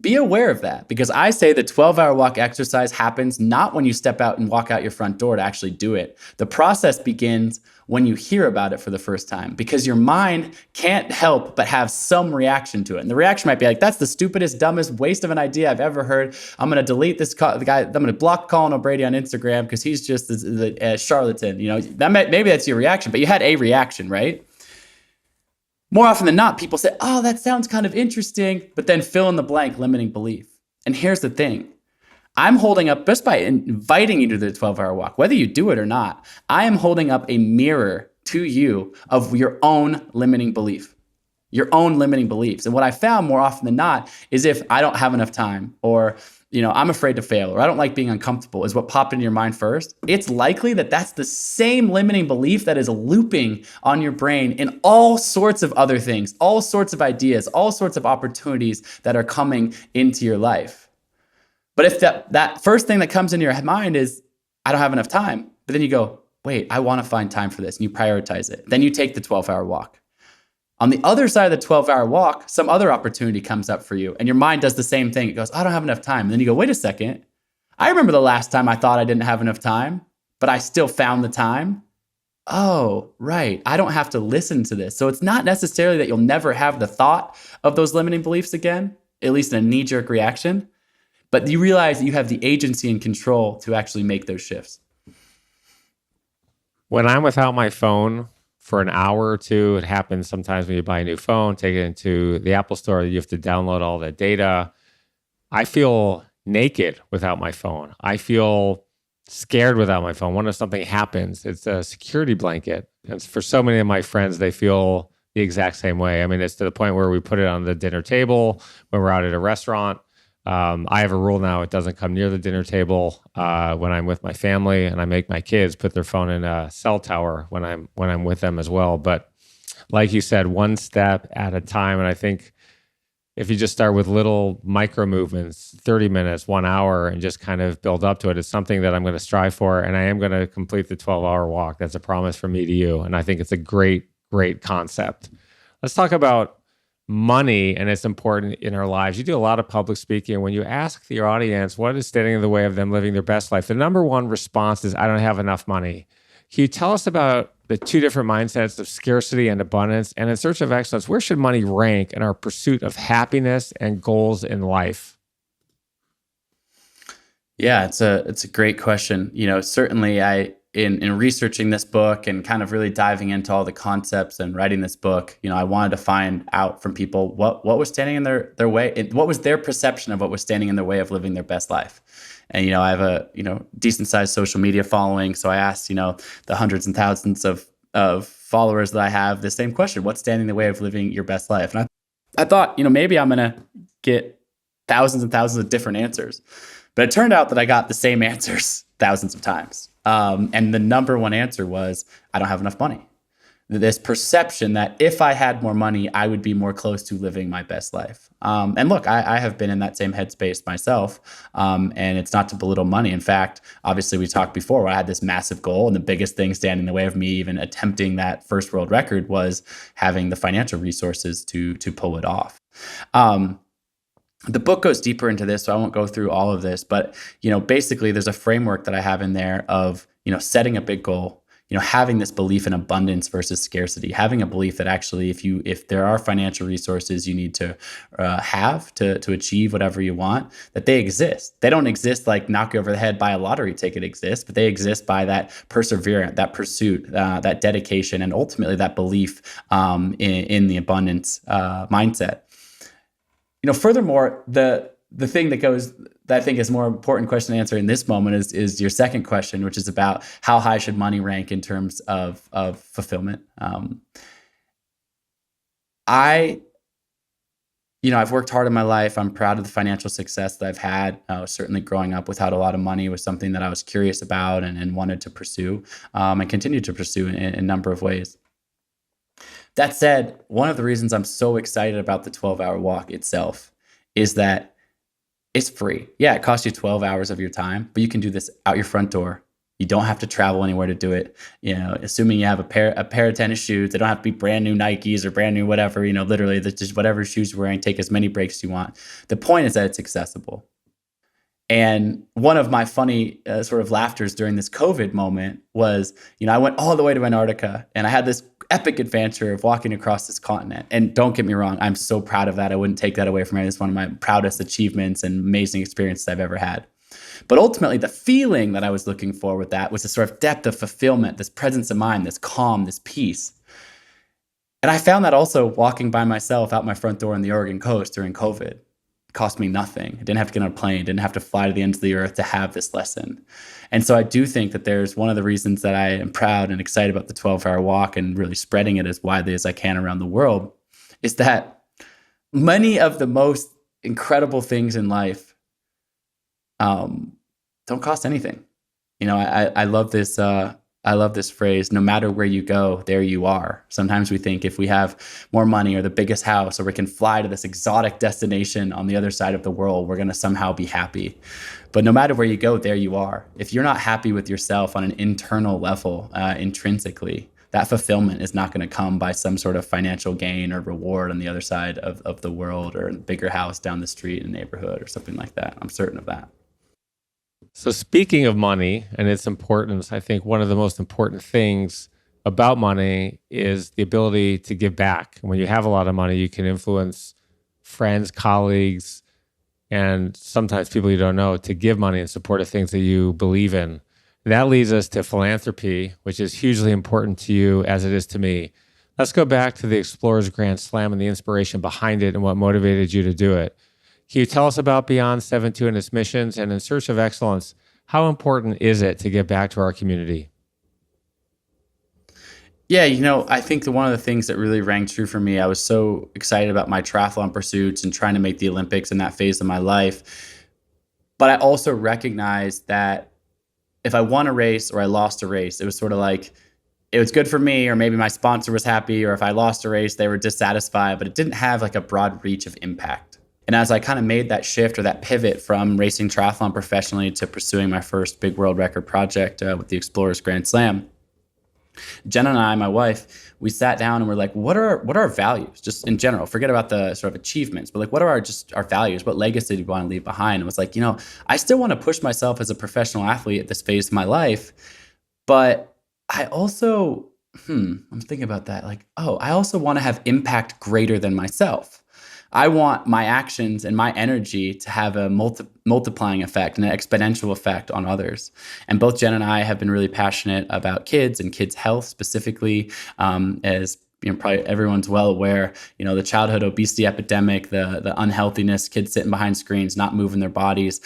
be aware of that, because I say the 12-hour walk exercise happens not when you step out and walk out your front door to actually do it. The process begins when you hear about it for the first time, because your mind can't help but have some reaction to it. And the reaction might be like, that's the stupidest, dumbest waste of an idea I've ever heard. I'm going to delete this the guy. I'm going to block Colin O'Brady on Instagram because he's just a charlatan. You know, maybe that's your reaction, but you had a reaction, right? More often than not, people say, oh, that sounds kind of interesting, but then fill in the blank limiting belief. And here's the thing. I'm holding up, just by inviting you to the 12-hour walk, whether you do it or not, I am holding up a mirror to you of your own limiting belief, your own limiting beliefs. And what I found more often than not is if I don't have enough time, or I'm afraid to fail, or I don't like being uncomfortable, is what popped into your mind first. It's likely that that's the same limiting belief that is looping on your brain in all sorts of other things, all sorts of ideas, all sorts of opportunities that are coming into your life. But if that first thing that comes into your mind is, I don't have enough time, but then you go, wait, I want to find time for this, and you prioritize it. Then you take the 12-hour walk. On the other side of the 12-hour walk, some other opportunity comes up for you, and your mind does the same thing. It goes, I don't have enough time. And then you go, wait a second. I remember the last time I thought I didn't have enough time, but I still found the time. Oh, right. I don't have to listen to this. So it's not necessarily that you'll never have the thought of those limiting beliefs again, at least in a knee-jerk reaction, but you realize that you have the agency and control to actually make those shifts. When I'm without my phone for an hour or two, it happens sometimes when you buy a new phone, take it into the Apple Store, you have to download all the data. I feel naked without my phone. I feel scared without my phone. When something happens, it's a security blanket. And for so many of my friends, they feel the exact same way. I mean, it's to the point where we put it on the dinner table when we're out at a restaurant. I have a rule now, it doesn't come near the dinner table when I'm with my family, and I make my kids put their phone in a cell tower when I'm with them as well. But like you said, one step at a time. And I think if you just start with little micro movements, 30 minutes, 1 hour, and just kind of build up to it, it's something that I'm going to strive for. And I am going to complete the 12-hour walk. That's a promise from me to you. And I think it's a great, great concept. Let's talk about money, and it's important in our lives. You do a lot of public speaking. When you ask your audience what is standing in the way of them living their best life, the number one response is, I don't have enough money. Can you tell us about the two different mindsets of scarcity and abundance? And in search of excellence, where should money rank in our pursuit of happiness and goals in life? Yeah, it's a great question. Certainly in researching this book and kind of really diving into all the concepts and writing this book, I wanted to find out from people what was standing in their way, what was their perception of what was standing in their way of living their best life. And, I have a, decent sized social media following. So I asked, the hundreds and thousands of followers that I have the same question: what's standing in the way of living your best life? And I thought, maybe I'm going to get thousands and thousands of different answers. But it turned out that I got the same answers thousands of times. And the number one answer was, I don't have enough money. This perception that if I had more money, I would be more close to living my best life. And look, I have been in that same headspace myself. And it's not to belittle money. In fact, obviously we talked before where I had this massive goal, and the biggest thing standing in the way of me even attempting that first world record was having the financial resources to pull it off. The book goes deeper into this, so I won't go through all of this, but, basically there's a framework that I have in there of, setting a big goal, having this belief in abundance versus scarcity, having a belief that actually if there are financial resources you need to have to achieve whatever you want, that they exist. They don't exist like knock you over the head by a lottery ticket exists, but they exist by that perseverance, that pursuit, that dedication, and ultimately that belief in the abundance mindset. Furthermore, the thing that I think is more important question to answer in this moment is your second question, which is about how high should money rank in terms of fulfillment. I've worked hard in my life. I'm proud of the financial success that I've had. Certainly growing up without a lot of money was something that I was curious about and wanted to pursue, and continue to pursue in a number of ways. That said, one of the reasons I'm so excited about the 12-hour walk itself is that it's free. Yeah, it costs you 12 hours of your time, but you can do this out your front door. You don't have to travel anywhere to do it. Assuming you have a pair of tennis shoes, they don't have to be brand new Nikes or brand new whatever, literally just whatever shoes you're wearing, take as many breaks as you want. The point is that it's accessible. And one of my funny sort of laughters during this COVID moment was, I went all the way to Antarctica and I had this epic adventure of walking across this continent. And don't get me wrong, I'm so proud of that. I wouldn't take that away from it. It's one of my proudest achievements and amazing experiences I've ever had. But ultimately, the feeling that I was looking for with that was a sort of depth of fulfillment, this presence of mind, this calm, this peace. And I found that also walking by myself out my front door on the Oregon coast during COVID. It cost me nothing. I didn't have to get on a plane, didn't have to fly to the ends of the earth to have this lesson. And so I do think that there's one of the reasons that I am proud and excited about the 12-hour walk and really spreading it as widely as I can around the world is that many of the most incredible things in life don't cost anything. I love this. I love this phrase, no matter where you go, there you are. Sometimes we think if we have more money or the biggest house or we can fly to this exotic destination on the other side of the world, we're going to somehow be happy. But no matter where you go, there you are. If you're not happy with yourself on an internal level, intrinsically, that fulfillment is not going to come by some sort of financial gain or reward on the other side of the world or a bigger house down the street in a neighborhood or something like that. I'm certain of that. So speaking of money and its importance, I think one of the most important things about money is the ability to give back. When you have a lot of money, you can influence friends, colleagues, and sometimes people you don't know to give money in support of things that you believe in. That leads us to philanthropy, which is hugely important to you as it is to me. Let's go back to the Explorers Grand Slam and the inspiration behind it and what motivated you to do it. Can you tell us about Beyond 72 and its missions? And in search of excellence, how important is it to give back to our community? Yeah, I think one of the things that really rang true for me, I was so excited about my triathlon pursuits and trying to make the Olympics in that phase of my life. But I also recognized that if I won a race or I lost a race, it was sort of like, it was good for me, or maybe my sponsor was happy, or if I lost a race, they were dissatisfied, but it didn't have like a broad reach of impact. And as I kind of made that shift or that pivot from racing triathlon professionally to pursuing my first big world record project with the Explorers Grand Slam, Jenna and I, my wife, we sat down and we're like, what are our values? Just in general, forget about the sort of achievements, but like, what are our values? What legacy do we want to leave behind? And it was like, I still want to push myself as a professional athlete at this phase of my life, but I also, I'm thinking about that. Like, I also want to have impact greater than myself. I want my actions and my energy to have a multiplying effect and an exponential effect on others. And both Jen and I have been really passionate about kids and kids' health specifically, as probably everyone's well aware, the childhood obesity epidemic, the unhealthiness, kids sitting behind screens, not moving their bodies,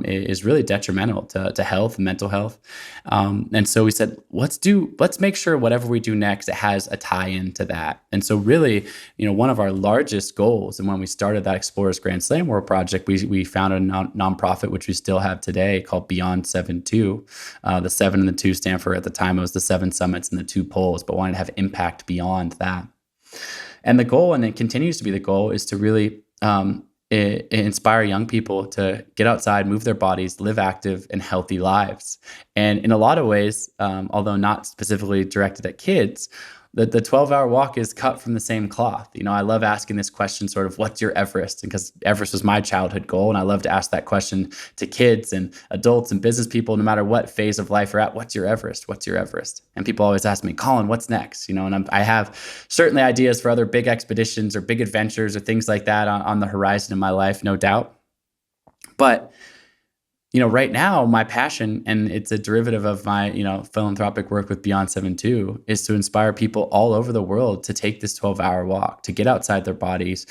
is really detrimental to health and mental health. And so we said, let's make sure whatever we do next, it has a tie-in to that. And so really, one of our largest goals, and when we started that Explorers Grand Slam World Project, we founded a nonprofit, which we still have today, called Beyond 72. The 7 and the 2 stand for, at the time, it was the 7 summits and the 2 poles, but wanted to have impact beyond that. And the goal, and it continues to be the goal, is to really inspire young people to get outside, move their bodies, live active and healthy lives. And in a lot of ways, although not specifically directed at kids, the 12-hour walk is cut from the same cloth. I love asking this question, sort of, what's your Everest? Because Everest was my childhood goal. And I love to ask that question to kids and adults and business people, no matter what phase of life you're at. What's your Everest? What's your Everest? And people always ask me, Colin, what's next? And I have certainly ideas for other big expeditions or big adventures or things like that on the horizon in my life, no doubt. But right now, my passion, and it's a derivative of my, philanthropic work with Beyond 72, is to inspire people all over the world to take this 12-hour walk, to get outside their bodies,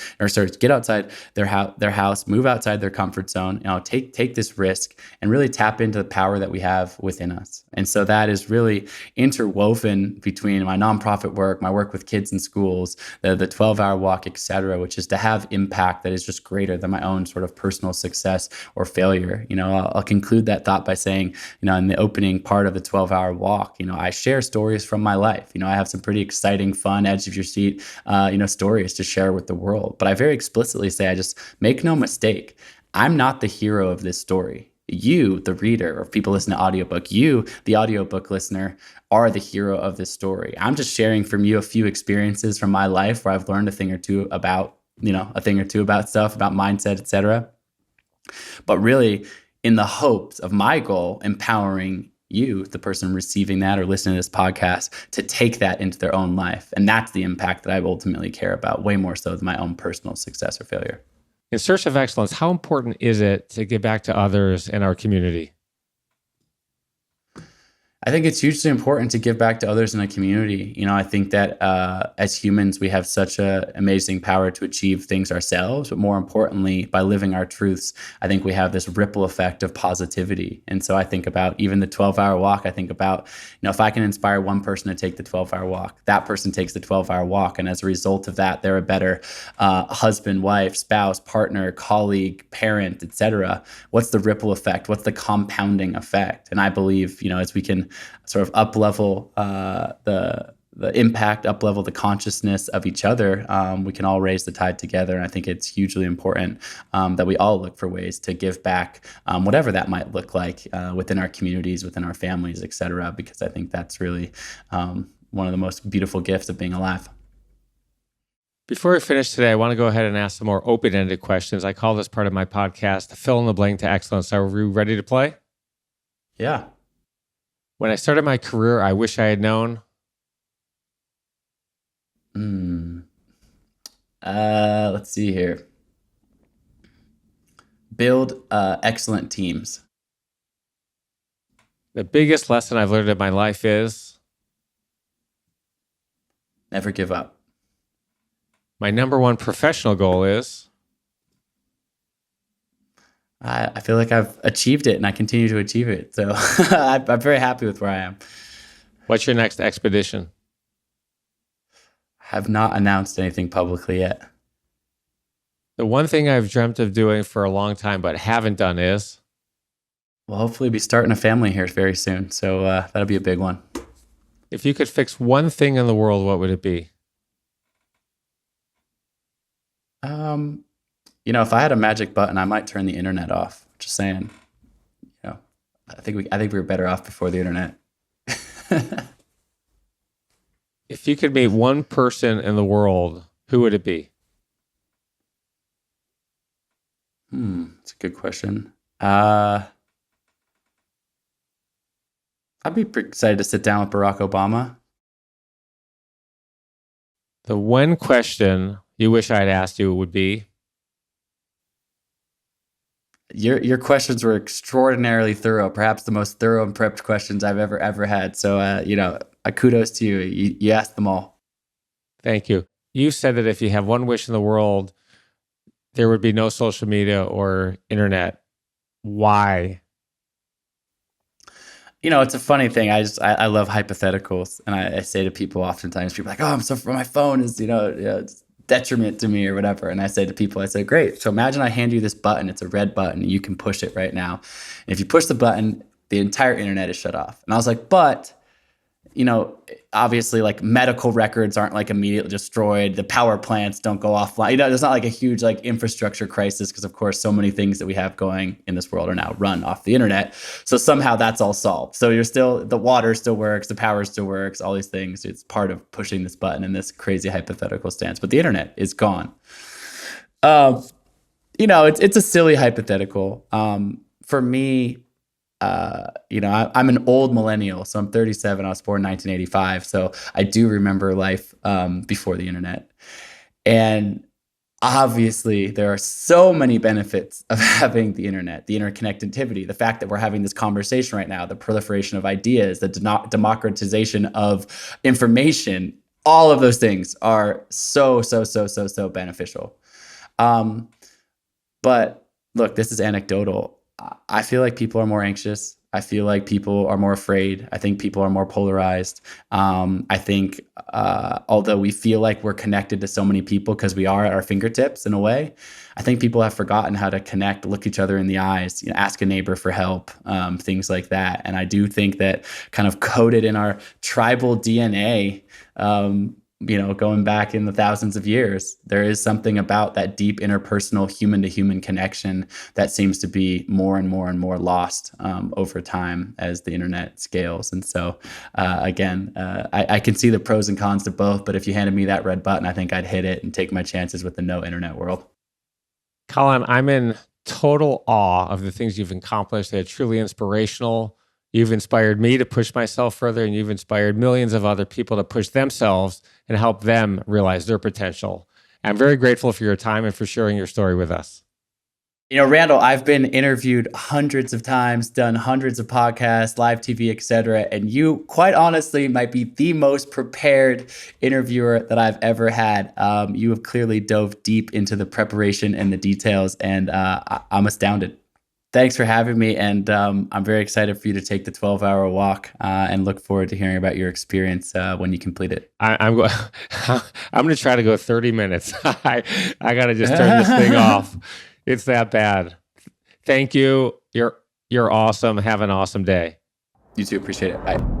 get outside their house, move outside their comfort zone, take this risk and really tap into the power that we have within us. And so that is really interwoven between my nonprofit work, my work with kids in schools, the 12-hour walk, et cetera, which is to have impact that is just greater than my own sort of personal success or failure. I'll conclude that thought by saying, in the opening part of the 12-hour walk, I share stories from my life. I have some pretty exciting, fun, edge of your seat, stories to share with the world. But I very explicitly say, I just make no mistake, I'm not the hero of this story. You, the reader, or if people listen to audiobook, you, the audiobook listener, are the hero of this story. I'm just sharing from you a few experiences from my life where I've learned a thing or two about stuff, about mindset, etc. But really, in the hopes of my goal, empowering you, the person receiving that or listening to this podcast, to take that into their own life. And that's the impact that I ultimately care about, way more so than my own personal success or failure. In search of excellence, how important is it to give back to others in our community? I think it's hugely important to give back to others in a community. I think that as humans, we have such an amazing power to achieve things ourselves, but more importantly, by living our truths, I think we have this ripple effect of positivity. And so I think about even the 12-hour walk. I think about, if I can inspire one person to take the 12-hour walk, that person takes the 12-hour walk. And as a result of that, they're a better husband, wife, spouse, partner, colleague, parent, etc. What's the ripple effect? What's the compounding effect? And I believe, as we can sort of up-level the impact, up-level the consciousness of each other, we can all raise the tide together. And I think it's hugely important that we all look for ways to give back, whatever that might look like within our communities, within our families, et cetera, because I think that's really one of the most beautiful gifts of being alive. Before we finish today, I want to go ahead and ask some more open-ended questions. I call this part of my podcast, Fill in the Blank to Excellence. Are we ready to play? Yeah. When I started my career, I wish I had known. Let's see here. Build excellent teams. The biggest lesson I've learned in my life is never give up. My number one professional goal is I feel like I've achieved it and I continue to achieve it. So I'm very happy with where I am. What's your next expedition? Have not announced anything publicly yet. The one thing I've dreamt of doing for a long time but haven't done is? Well, hopefully be starting a family here very soon. So that'll be a big one. If you could fix one thing in the world, what would it be? If I had a magic button, I might turn the internet off. Just saying. I think we were better off before the internet. If you could meet one person in the world, who would it be? That's a good question. I'd be excited to sit down with Barack Obama. The one question you wish I had asked you would be? Your questions were extraordinarily thorough, perhaps the most thorough and prepped questions I've ever had. So, kudos to you. You asked them all. Thank you. You said that if you have one wish in the world, there would be no social media or internet. Why? It's a funny thing. I love hypotheticals, and I say to people oftentimes, people are like, "Oh, my phone is it's detriment to me or whatever." And I say to people, great. So imagine I hand you this button. It's a red button. And you can push it right now. And if you push the button, the entire internet is shut off. And I was like, but, obviously like medical records aren't like immediately destroyed. The power plants don't go offline. There's not like a huge like infrastructure crisis because of course so many things that we have going in this world are now run off the internet. So somehow that's all solved. So the water still works, the power still works, all these things. It's part of pushing this button in this crazy hypothetical stance, but the internet is gone. It's a silly hypothetical. For me, I'm an old millennial, so I'm 37. I was born in 1985. So I do remember life before the internet. And obviously, there are so many benefits of having the internet, the interconnectivity, the fact that we're having this conversation right now, the proliferation of ideas, the democratization of information. All of those things are so beneficial. But look, this is anecdotal. I feel like people are more anxious. I feel like people are more afraid. I think people are more polarized. I think although we feel like we're connected to so many people because we are at our fingertips in a way, I think people have forgotten how to connect, look each other in the eyes, ask a neighbor for help, things like that. And I do think that kind of coded in our tribal DNA, going back in the thousands of years, there is something about that deep interpersonal human to human connection that seems to be more and more and more lost over time as the internet scales. And so again, I can see the pros and cons to both, but if you handed me that red button, I think I'd hit it and take my chances with the no internet world. Colin, I'm in total awe of the things you've accomplished. They're truly inspirational. You've inspired me to push myself further, and you've inspired millions of other people to push themselves and help them realize their potential. I'm very grateful for your time and for sharing your story with us. Randall, I've been interviewed hundreds of times, done hundreds of podcasts, live TV, etc. And you, quite honestly, might be the most prepared interviewer that I've ever had. You have clearly dove deep into the preparation and the details, and I'm astounded. Thanks for having me, and I'm very excited for you to take the 12-hour walk and look forward to hearing about your experience when you complete it. I'm going to try to go 30 minutes. I got to just turn this thing off. It's that bad. Thank you. You're awesome. Have an awesome day. You too. Appreciate it. Bye.